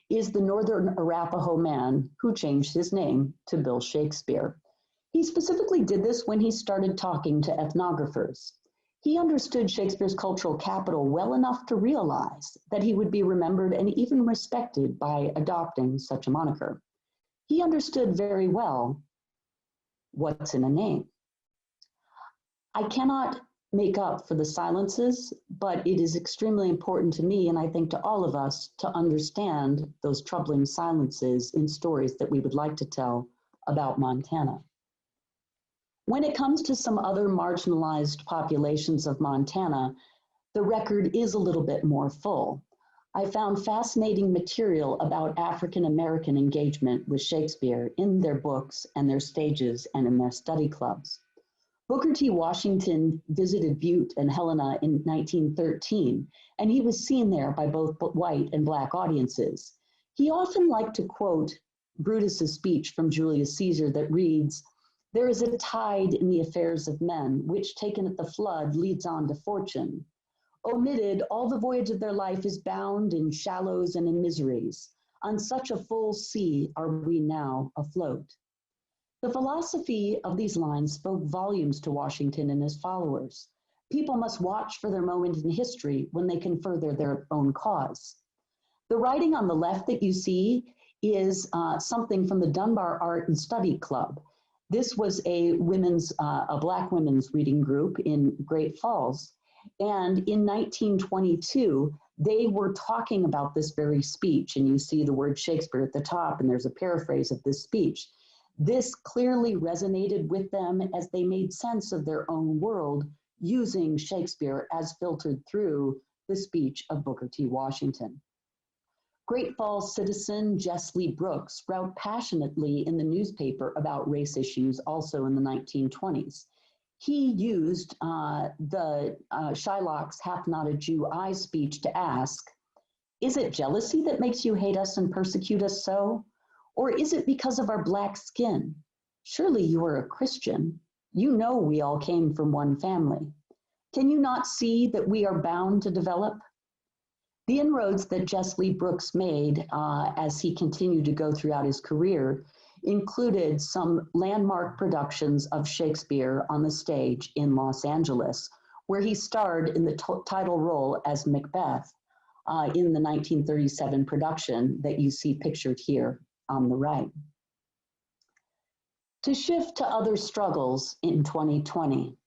is the Northern Arapaho man who changed his name to Bill Shakespeare. He specifically did this when he started talking to ethnographers. He understood Shakespeare's cultural capital well enough to realize that he would be remembered and even respected by adopting such a moniker. He understood very well what's in a name. I cannot make up for the silences, but it is extremely important to me, and I think to all of us, to understand those troubling silences in stories that we would like to tell about Montana. When it comes to some other marginalized populations of Montana, the record is a little bit more full. I found fascinating material about African American engagement with Shakespeare in their books and their stages and in their study clubs. Booker T. Washington visited Butte and Helena in 1913, and he was seen there by both white and Black audiences. He often liked to quote Brutus's speech from Julius Caesar that reads, "There is a tide in the affairs of men, which taken at the flood leads on to fortune. Omitted, all the voyage of their life is bound in shallows and in miseries. On such a full sea are we now afloat." The philosophy of these lines spoke volumes to Washington and his followers. People must watch for their moment in history when they can further their own cause. The writing on the left that you see is something from the Dunbar Art and Study Club. This was a Black women's reading group in Great Falls. And in 1922, they were talking about this very speech. And you see the word Shakespeare at the top, and there's a paraphrase of this speech. This clearly resonated with them as they made sense of their own world using Shakespeare as filtered through the speech of Booker T. Washington. Great Falls citizen Jess Lee Brooks wrote passionately in the newspaper about race issues also in the 1920s. He used the Shylock's "Hath not a Jew I" speech to ask, is it jealousy that makes you hate us and persecute us so? Or is it because of our Black skin? Surely you are a Christian. You know we all came from one family. Can you not see that we are bound to develop? The inroads that Jess Lee Brooks made as he continued to go throughout his career included some landmark productions of Shakespeare on the stage in Los Angeles, where he starred in the title role as Macbeth in the 1937 production that you see pictured here on the right. To shift to other struggles in 2020,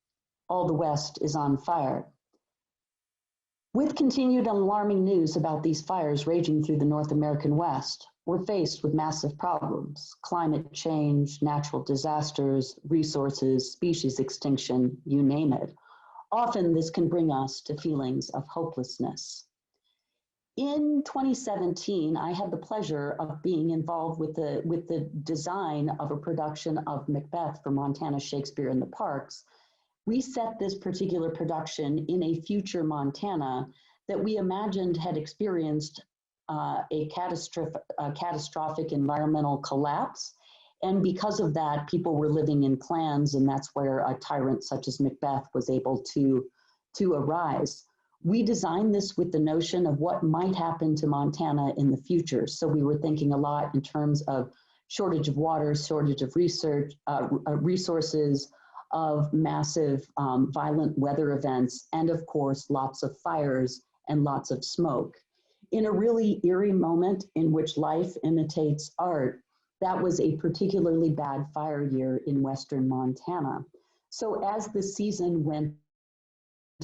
all the West is on fire. With continued alarming news about these fires raging through the North American West, we're faced with massive problems: climate change, natural disasters, resources, species extinction, you name it. Often this can bring us to feelings of hopelessness. In 2017, I had the pleasure of being involved with the design of a production of Macbeth for Montana Shakespeare in the Parks. We set this particular production in a future Montana that we imagined had experienced a catastrophic environmental collapse. And because of that, people were living in clans, and that's where a tyrant such as Macbeth was able to arise. We designed this with the notion of what might happen to Montana in the future. So we were thinking a lot in terms of shortage of water, shortage of resources, of massive violent weather events, and of course, lots of fires and lots of smoke. In a really eerie moment in which life imitates art, that was a particularly bad fire year in Western Montana. So as the season went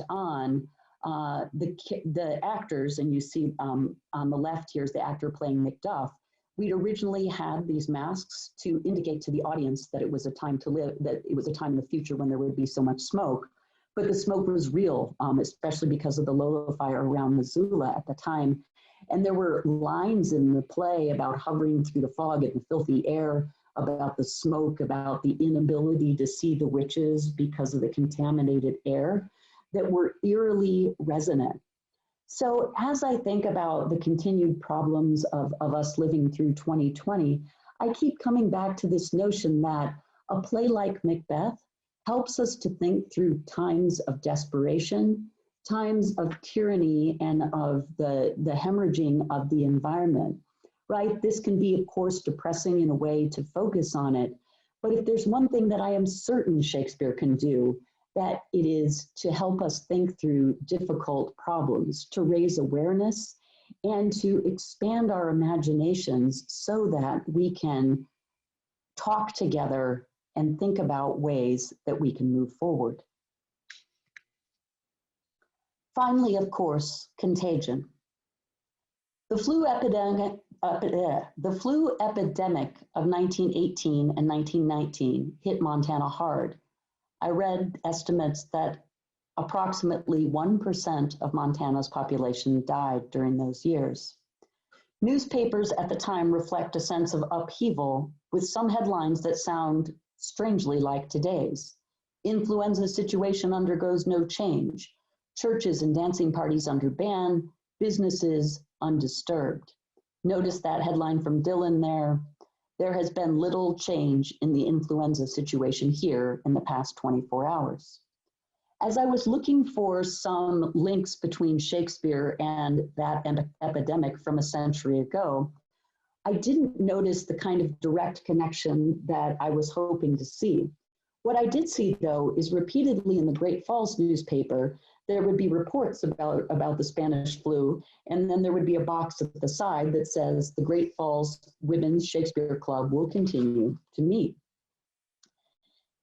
on, the actors, and you see on the left here's the actor playing Macduff, we'd originally had these masks to indicate to the audience that it was a time to live, that it was a time in the future when there would be so much smoke. But the smoke was real, especially because of the Lola fire around Missoula at the time. And there were lines in the play about hovering through the fog and the filthy air, about the smoke, about the inability to see the witches because of the contaminated air, that were eerily resonant. So as I think about the continued problems of us living through 2020, I keep coming back to this notion that a play like Macbeth helps us to think through times of desperation, times of tyranny, and of the hemorrhaging of the environment, right? This can be, of course, depressing in a way to focus on it. But if there's one thing that I am certain Shakespeare can do, that it is to help us think through difficult problems, to raise awareness, and to expand our imaginations so that we can talk together and think about ways that we can move forward. Finally, of course, contagion. The flu epidemic of 1918 and 1919 hit Montana hard. I read estimates that approximately 1% of Montana's population died during those years. Newspapers at the time reflect a sense of upheaval, with some headlines that sound strangely like today's. Influenza situation undergoes no change. Churches and dancing parties under ban, businesses undisturbed. Notice that headline from Dillon there. There has been little change in the influenza situation here in the past 24 hours. As I was looking for some links between Shakespeare and that epidemic from a century ago, I didn't notice the kind of direct connection that I was hoping to see. What I did see, though, is repeatedly in the Great Falls newspaper, there would be reports about the Spanish flu, and then there would be a box at the side that says the Great Falls Women's Shakespeare Club will continue to meet.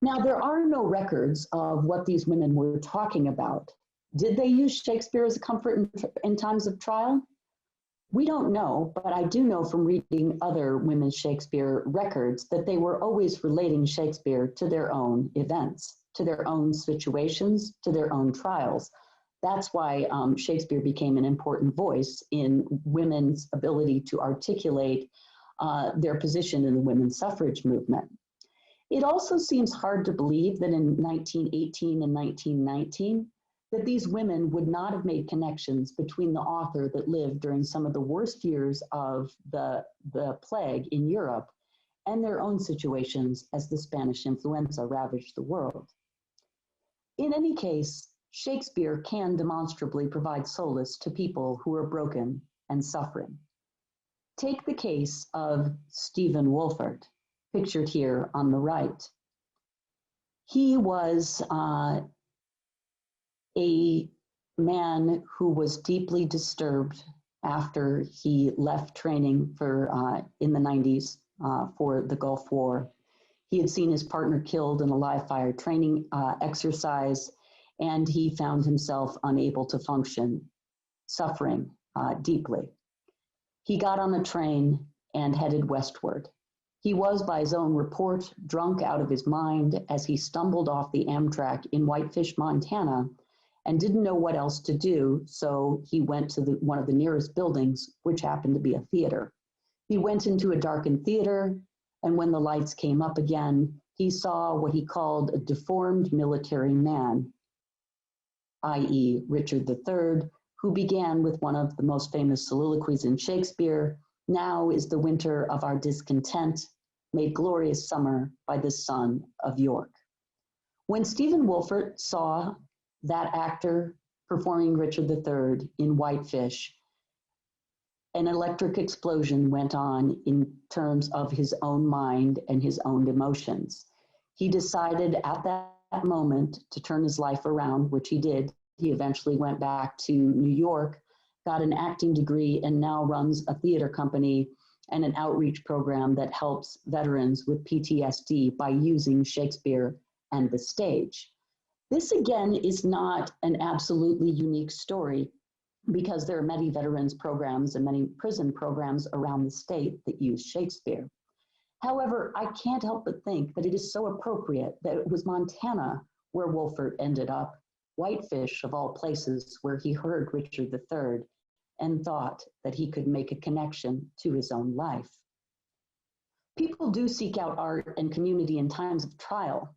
Now, there are no records of what these women were talking about. Did they use Shakespeare as a comfort in times of trial? We don't know, but I do know from reading other women's Shakespeare records that they were always relating Shakespeare to their own events, to their own situations, to their own trials. That's why Shakespeare became an important voice in women's ability to articulate their position in the women's suffrage movement. It also seems hard to believe that in 1918 and 1919, that these women would not have made connections between the author that lived during some of the worst years of the plague in Europe and their own situations as the Spanish influenza ravaged the world. In any case, Shakespeare can demonstrably provide solace to people who are broken and suffering. Take the case of Stephen Wolfert, pictured here on the right. He was a man who was deeply disturbed after he left training for in the 90s for the Gulf War. He had seen his partner killed in a live fire training exercise, and he found himself unable to function, suffering deeply. He got on a train and headed westward. He was, by his own report, drunk out of his mind as he stumbled off the Amtrak in Whitefish, Montana, and didn't know what else to do, so he went to one of the nearest buildings, which happened to be a theater. He went into a darkened theater, and when the lights came up again, he saw what he called a deformed military man, i.e. Richard III, who began with one of the most famous soliloquies in Shakespeare, "Now is the winter of our discontent, made glorious summer by the son of York." When Stephen Wolfert saw that actor performing Richard III in Whitefish, an electric explosion went on in terms of his own mind and his own emotions. He decided at that moment to turn his life around, which he did. He eventually went back to New York, got an acting degree, and now runs a theater company and an outreach program that helps veterans with PTSD by using Shakespeare and the stage. This, again, is not an absolutely unique story because there are many veterans programs and many prison programs around the state that use Shakespeare. However, I can't help but think that it is so appropriate that it was Montana where Wolfert ended up, Whitefish of all places, where he heard Richard III and thought that he could make a connection to his own life. People do seek out art and community in times of trial.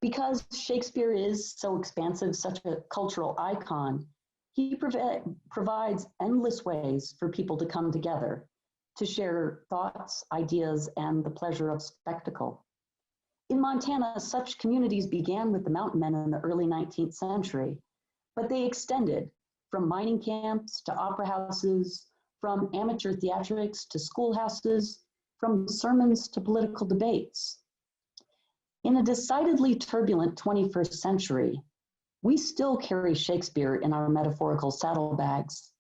Because Shakespeare is so expansive, such a cultural icon, he provides endless ways for people to come together, to share thoughts, ideas, and the pleasure of spectacle. In Montana, such communities began with the mountain men in the early 19th century, but they extended from mining camps to opera houses, from amateur theatrics to schoolhouses, from sermons to political debates. In a decidedly turbulent 21st century, we still carry Shakespeare in our metaphorical saddlebags,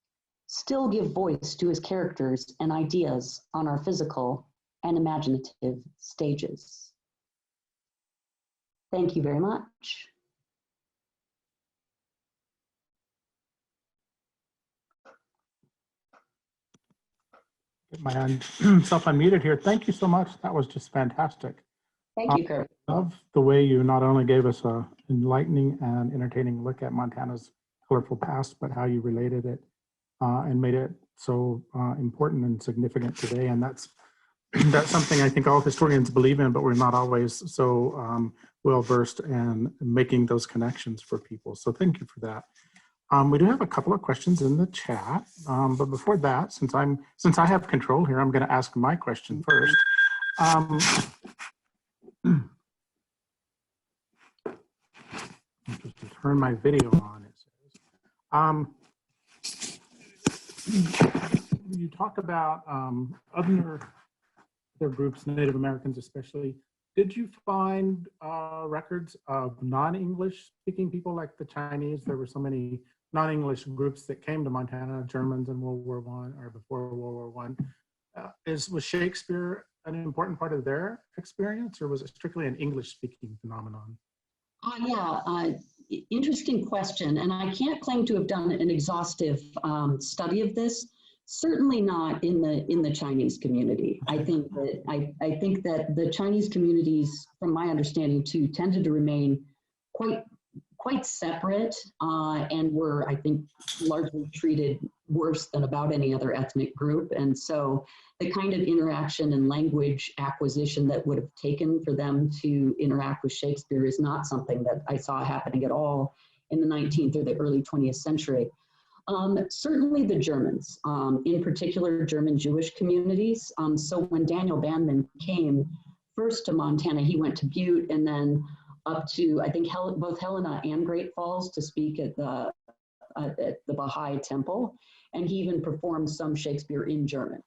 still give voice to his characters and ideas on our physical and imaginative stages. Thank you very much. Get myself unmuted here. Thank you so much. That was just fantastic. Thank you, Kirby. I love the way you not only gave us an enlightening and entertaining look at Montana's colorful past, but how you related it and made it so important and significant today. And that's something I think all historians believe in, but we're not always so well versed in making those connections for people. So thank you for that. We do have a couple of questions in the chat, but before that, since I have control here, I'm going to ask my question first. Just to turn my video on, it says. You talk about other groups, Native Americans especially. did you find records of non-English speaking people like the Chinese? There were so many non-English groups that came to Montana, Germans in World War I or before World War I. Was Shakespeare an important part of their experience, or was it strictly an English-speaking phenomenon? Interesting question, and I can't claim to have done an exhaustive study of this. Certainly not in the Chinese community. I think that the Chinese communities, from my understanding too, tended to remain quite separate and were, I think, largely treated worse than about any other ethnic group. And so the kind of interaction and language acquisition that would have taken for them to interact with Shakespeare is not something that I saw happening at all in the 19th or the early 20th century. Certainly the Germans, in particular German Jewish communities. So when Daniel Bandman came first to Montana, he went to Butte and then up to, I think, both Helena and Great Falls to speak at the Baha'i Temple. And he even performed some Shakespeare in German.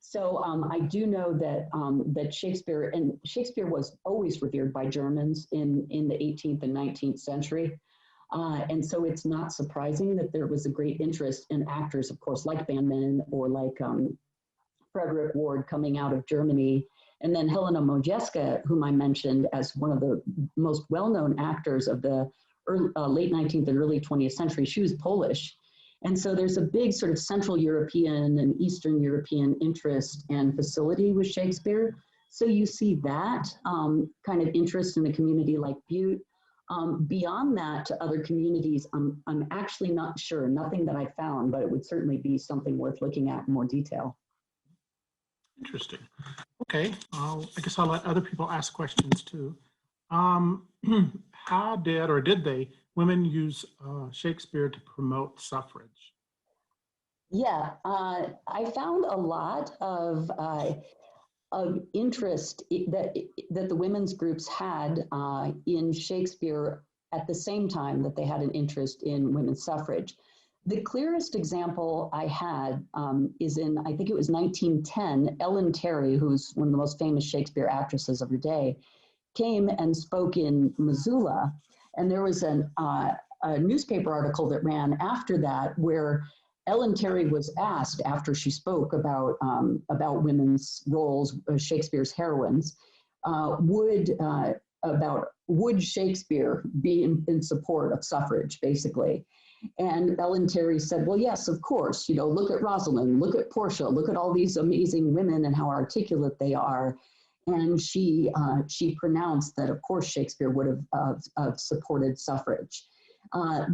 So I do know that Shakespeare was always revered by Germans in the 18th and 19th century. And so it's not surprising that there was a great interest in actors, of course, like Bandman or like Frederick Ward coming out of Germany. And then Helena Modjeska, whom I mentioned as one of the most well-known actors of the late 19th and early 20th century, she was Polish. And so there's a big sort of Central European and Eastern European interest and facility with Shakespeare. So you see that kind of interest in a community like Butte. Beyond that, to other communities, I'm actually not sure, nothing that I found, but it would certainly be something worth looking at in more detail. Interesting. Okay, I guess I'll let other people ask questions too. How did women use Shakespeare to promote suffrage? Yeah, I found a lot of interest that the women's groups had in Shakespeare at the same time that they had an interest in women's suffrage. The clearest example I had is in, I think it was 1910, Ellen Terry, who's one of the most famous Shakespeare actresses of her day, came and spoke in Missoula. And there was a newspaper article that ran after that where Ellen Terry was asked after she spoke about women's roles as Shakespeare's heroines, would Shakespeare be in support of suffrage, basically? And Ellen Terry said, well, yes, of course, look at Rosalind, look at Portia, look at all these amazing women and how articulate they are. And she pronounced that, of course, Shakespeare would have supported suffrage.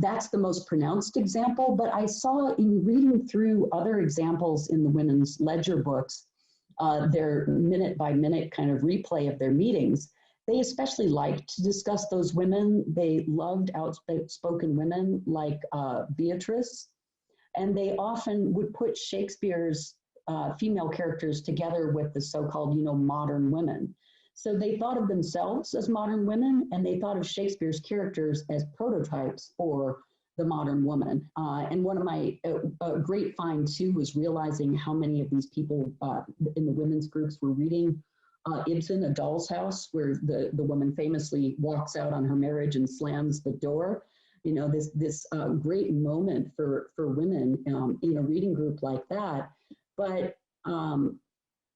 That's the most pronounced example, but I saw in reading through other examples in the women's ledger books, their minute by minute kind of replay of their meetings, they especially liked to discuss those women. They loved outspoken women like Beatrice, and they often would put Shakespeare's female characters together with the so-called, modern women. So they thought of themselves as modern women, and they thought of Shakespeare's characters as prototypes for the modern woman. And one of my great find too was realizing how many of these people in the women's groups were reading Ibsen, A Doll's House, where the woman famously walks out on her marriage and slams the door. This great moment for women in a reading group like that. But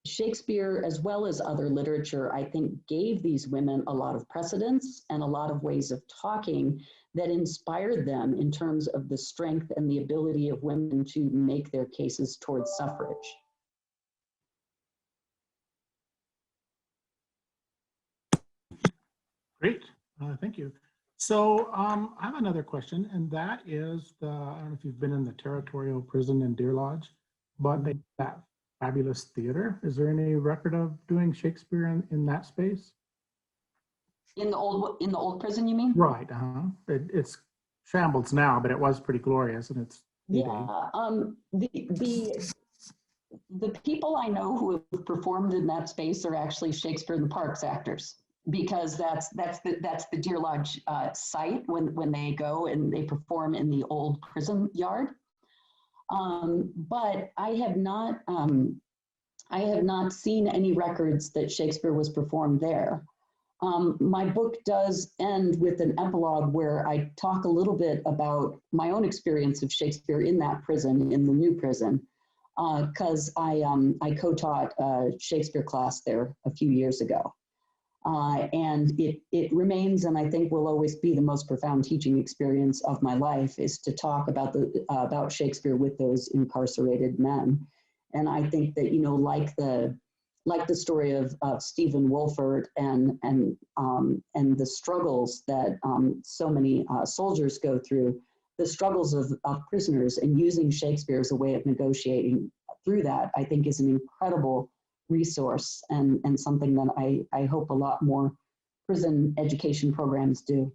Shakespeare, as well as other literature, I think gave these women a lot of precedents and a lot of ways of talking that inspired them in terms of the strength and the ability of women to make their cases towards suffrage. Great, thank you. So I have another question, and that is I don't know if you've been in the territorial prison in Deer Lodge, but they have that fabulous theater. Is there any record of doing Shakespeare in that space? In the old prison, you mean? Right. It's shambles now, but it was pretty glorious, and it's the people I know who have performed in that space are actually Shakespeare in the Parks actors, because that's the Deer Lodge site when they go and they perform in the old prison yard. But I have not seen any records that Shakespeare was performed there. My book does end with an epilogue where I talk a little bit about my own experience of Shakespeare in that prison, in the new prison, because I co-taught a Shakespeare class there a few years ago. And it remains, and I think will always be, the most profound teaching experience of my life, is to talk about Shakespeare with those incarcerated men. And I think that, you know, like the story of Stephen Wolford and the struggles that so many soldiers go through, the struggles of prisoners, and using Shakespeare as a way of negotiating through that, I think is an incredible resource and something that I hope a lot more prison education programs do.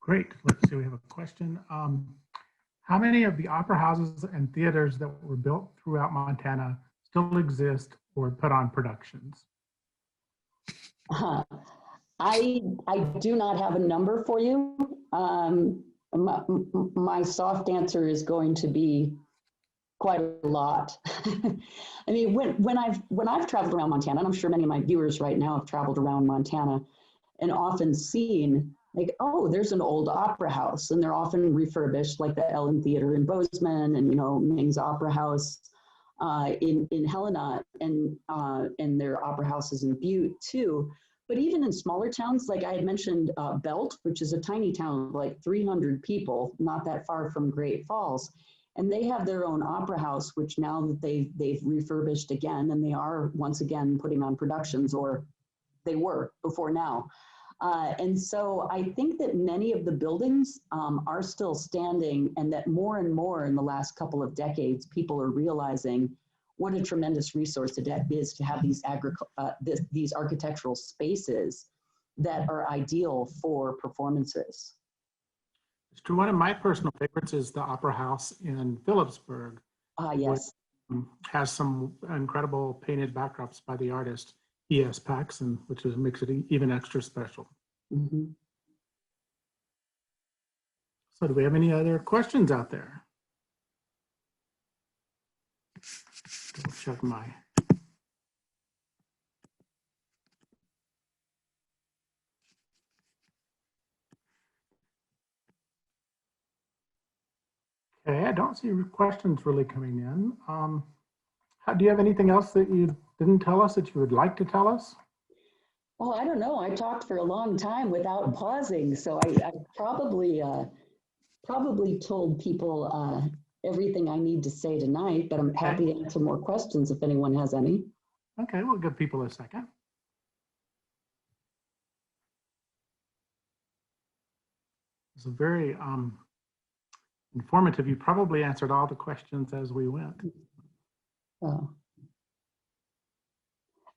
Great. Let's see, we have a question. How many of the opera houses and theaters that were built throughout Montana still exist or put on productions? I do not have a number for you. My soft answer is going to be quite a lot. I mean, when I've traveled around Montana, and I'm sure many of my viewers right now have traveled around Montana and often seen, like, oh, there's an old opera house, and they're often refurbished, like the Ellen Theater in Bozeman, and, you know, Ming's Opera House in Helena, and their opera houses in Butte too. But even in smaller towns, like I had mentioned, Belt, which is a tiny town of like 300 people, not that far from Great Falls, and they have their own opera house, which now that they've refurbished again, and they are once again putting on productions, or they were before now. And so I think that many of the buildings are still standing, and that more and more in the last couple of decades, people are realizing what a tremendous resource it is to have these architectural spaces that are ideal for performances. It's true. One of my personal favorites is the Opera House in Phillipsburg. Yes. Which has some incredible painted backdrops by the artist E.S. Paxson, which makes it even extra special. Mm-hmm. So do we have any other questions out there? Double check my. Okay, I don't see questions really coming in. Do you have anything else that you didn't tell us that you would like to tell us? Oh, I don't know. I talked for a long time without pausing, so I probably told people everything I need to say tonight, but I'm happy to answer more questions if anyone has any. Okay, we'll give people a second. It's a very informative. You probably answered all the questions as we went. Oh.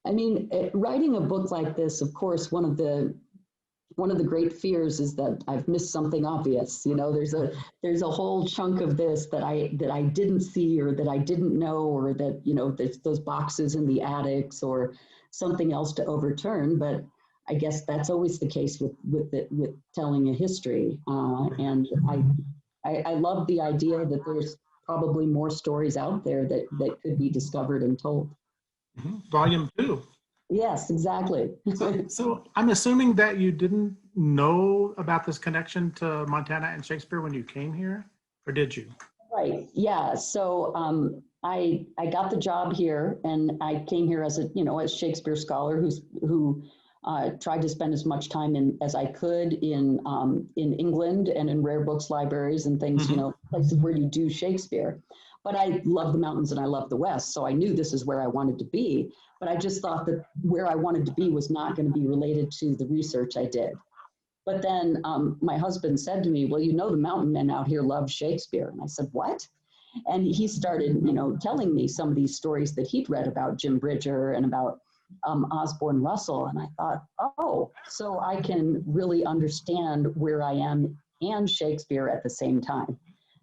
I mean, writing a book like this, of course, one of the great fears is that I've missed something obvious. You know, there's a whole chunk of this that I didn't see, or that I didn't know, or that, you know, there's those boxes in the attics, or something else to overturn. But I guess that's always the case with telling a history. And I love the idea that there's probably more stories out there that could be discovered and told. Mm-hmm. Volume 2. Yes, exactly. So I'm assuming that you didn't know about this connection to Montana and Shakespeare when you came here, or did you? Right. Yeah. So I got the job here, and I came here as a Shakespeare scholar who tried to spend as much time as I could in England and in rare books libraries and things, Mm-hmm. you know, places where you do Shakespeare. But I love the mountains and I love the West, so I knew this is where I wanted to be. But I just thought that where I wanted to be was not going to be related to the research I did. But then my husband said to me, well, you know, the mountain men out here love Shakespeare. And I said, what? And he started, you know, telling me some of these stories that he'd read about Jim Bridger and about Osborne Russell. And I thought, oh, so I can really understand where I am and Shakespeare at the same time.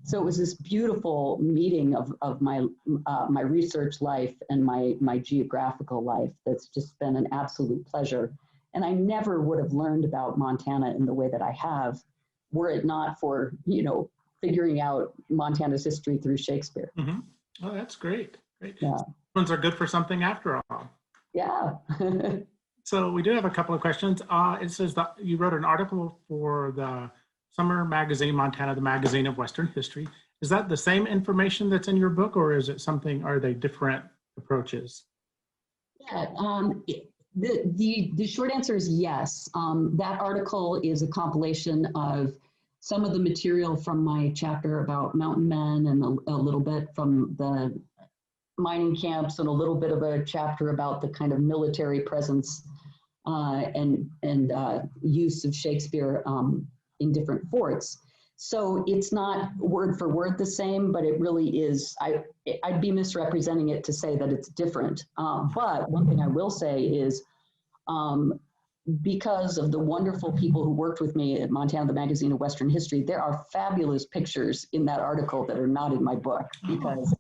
So it was this beautiful meeting of my research life and my geographical life that's just been an absolute pleasure. And I never would have learned about Montana in the way that I have, were it not for, you know, figuring out Montana's history through Shakespeare. Mm-hmm. Oh, that's great. Great. Yeah. Ones are good for something after all. Yeah. So we do have a couple of questions. It says that you wrote an article for the Summer Magazine, Montana, the Magazine of Western History. Is that the same information that's in your book, or is it something, are they different approaches? Yeah, the short answer is yes. That article is a compilation of some of the material from my chapter about mountain men and a little bit from the mining camps and a little bit of a chapter about the kind of military presence and use of Shakespeare in different forts. So it's not word for word the same, but it really is. I'd be misrepresenting it to say that it's different. But one thing I will say is because of the wonderful people who worked with me at Montana, the Magazine of Western History, there are fabulous pictures in that article that are not in my book because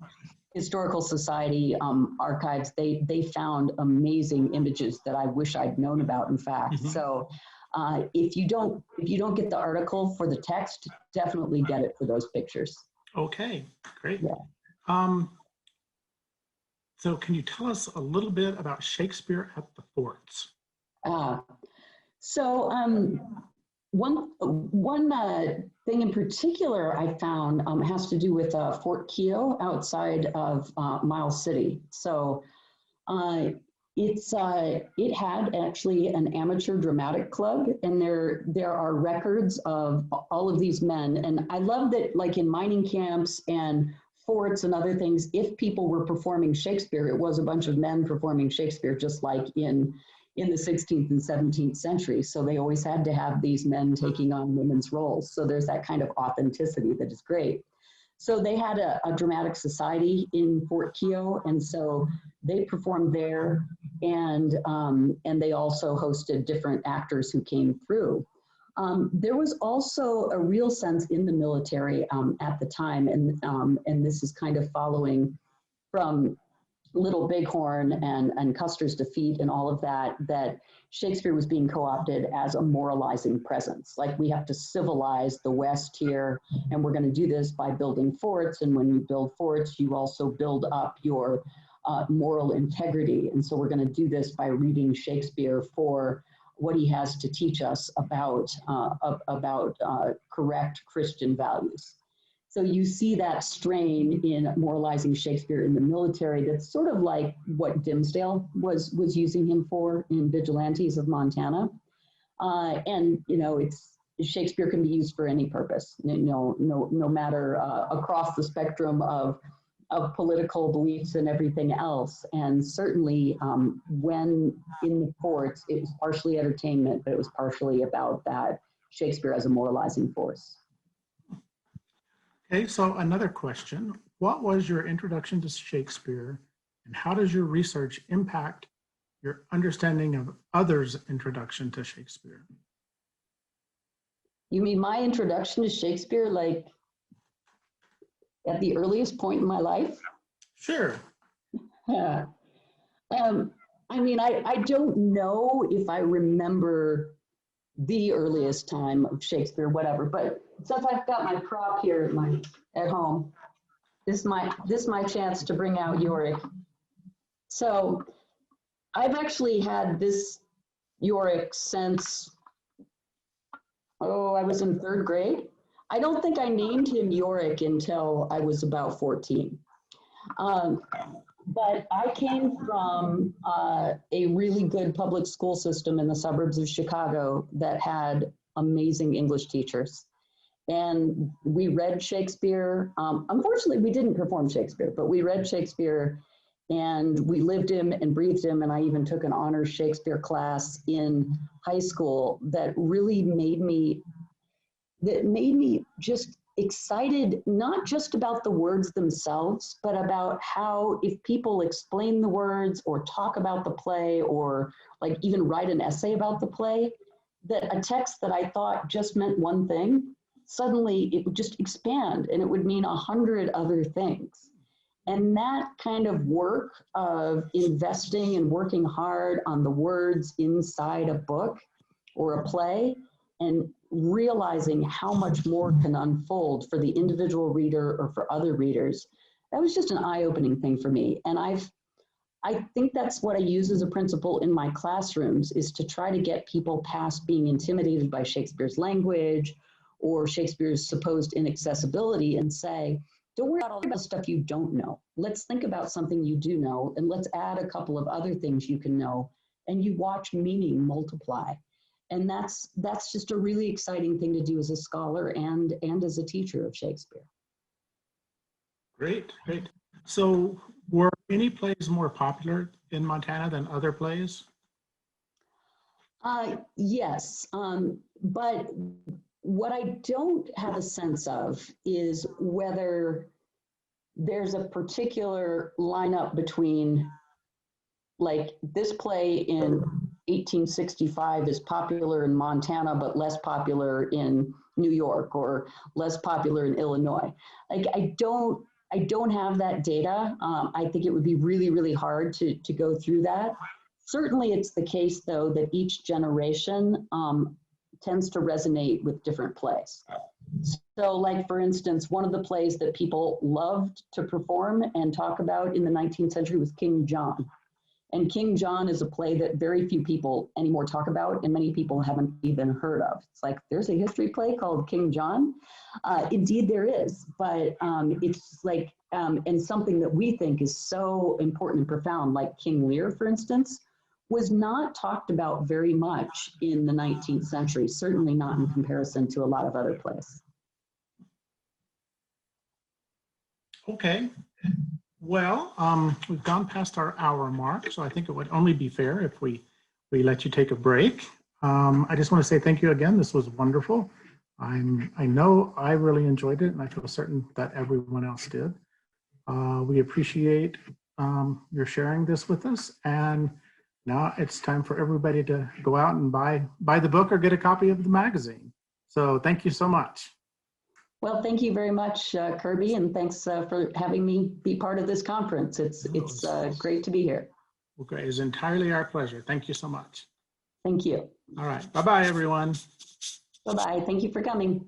Historical Society archives, they found amazing images that I wish I'd known about, in fact. Mm-hmm. So if you don't get the article for the text, definitely get it for those pictures. Okay, great. Yeah. So can you tell us a little bit about Shakespeare at the forts? One thing in particular I found has to do with Fort Keogh outside of Miles City. So it had actually an amateur dramatic club, and there are records of all of these men. And I love that, like in mining camps and forts and other things, if people were performing Shakespeare, it was a bunch of men performing Shakespeare, just like in the 16th and 17th century. So they always had to have these men taking on women's roles. So there's that kind of authenticity that is great. So they had a dramatic society in Fort Keogh, and so they performed there, and they also hosted different actors who came through. There was also a real sense in the military at the time, and this is kind of following from Little Bighorn and Custer's defeat and all of that, that Shakespeare was being co-opted as a moralizing presence. Like, we have to civilize the West here, and we're going to do this by building forts. And when you build forts, you also build up your moral integrity. And so we're going to do this by reading Shakespeare for what he has to teach us about correct Christian values. So you see that strain in moralizing Shakespeare in the military. That's sort of like what Dinsdale was using him for in Vigilantes of Montana. And Shakespeare can be used for any purpose, no matter across the spectrum of political beliefs and everything else. And certainly when in the forts, it was partially entertainment, but it was partially about that Shakespeare as a moralizing force. Okay, so another question. What was your introduction to Shakespeare, and how does your research impact your understanding of others' introduction to Shakespeare? You mean my introduction to Shakespeare, like at the earliest point in my life? Sure. I don't know if I remember the earliest time of Shakespeare, whatever, but since I've got my prop here at home, this is my chance to bring out Yorick. So I've actually had this Yorick since, I was in 3rd grade. I don't think I named him Yorick until I was about 14. But I came from a really good public school system in the suburbs of Chicago that had amazing English teachers. And we read Shakespeare. Unfortunately, we didn't perform Shakespeare, but we read Shakespeare and we lived him and breathed him. And I even took an honors Shakespeare class in high school that really made me just excited, not just about the words themselves, but about how if people explain the words or talk about the play or like even write an essay about the play, that a text that I thought just meant one thing, suddenly it would just expand and it would mean 100 other things. And that kind of work of investing and working hard on the words inside a book or a play and realizing how much more can unfold for the individual reader or for other readers, that was just an eye-opening thing for me. And I've I think that's what I use as a principle in my classrooms, is to try to get people past being intimidated by Shakespeare's language or Shakespeare's supposed inaccessibility and say, don't worry about all the stuff you don't know. Let's think about something you do know, and let's add a couple of other things you can know, and you watch meaning multiply. And that's just a really exciting thing to do as a scholar and as a teacher of Shakespeare. Great, great. So were any plays more popular in Montana than other plays? Yes, but what I don't have a sense of is whether there's a particular lineup between, like, this play in 1865 is popular in Montana, but less popular in New York, or less popular in Illinois. Like, I don't have that data. I think it would be really, really hard to go through that. Certainly it's the case, though, that each generation tends to resonate with different plays. So, like, for instance, one of the plays that people loved to perform and talk about in the 19th century was King John. And King John is a play that very few people anymore talk about, and many people haven't even heard of. It's like, there's a history play called King John. Indeed there is, but it's like, and something that we think is so important and profound, like King Lear, for instance, was not talked about very much in the 19th century, certainly not in comparison to a lot of other plays. Okay. Well, we've gone past our hour mark, so I think it would only be fair if we let you take a break. I just want to say thank you again. This was wonderful. I know I really enjoyed it, and I feel certain that everyone else did. We appreciate your sharing this with us, and now it's time for everybody to go out and buy the book or get a copy of the magazine. So thank you so much. Well, thank you very much, Kirby, and thanks for having me be part of this conference. It's great to be here. Well, great. It's entirely our pleasure. Thank you so much. Thank you. All right. Bye-bye, everyone. Bye-bye. Thank you for coming.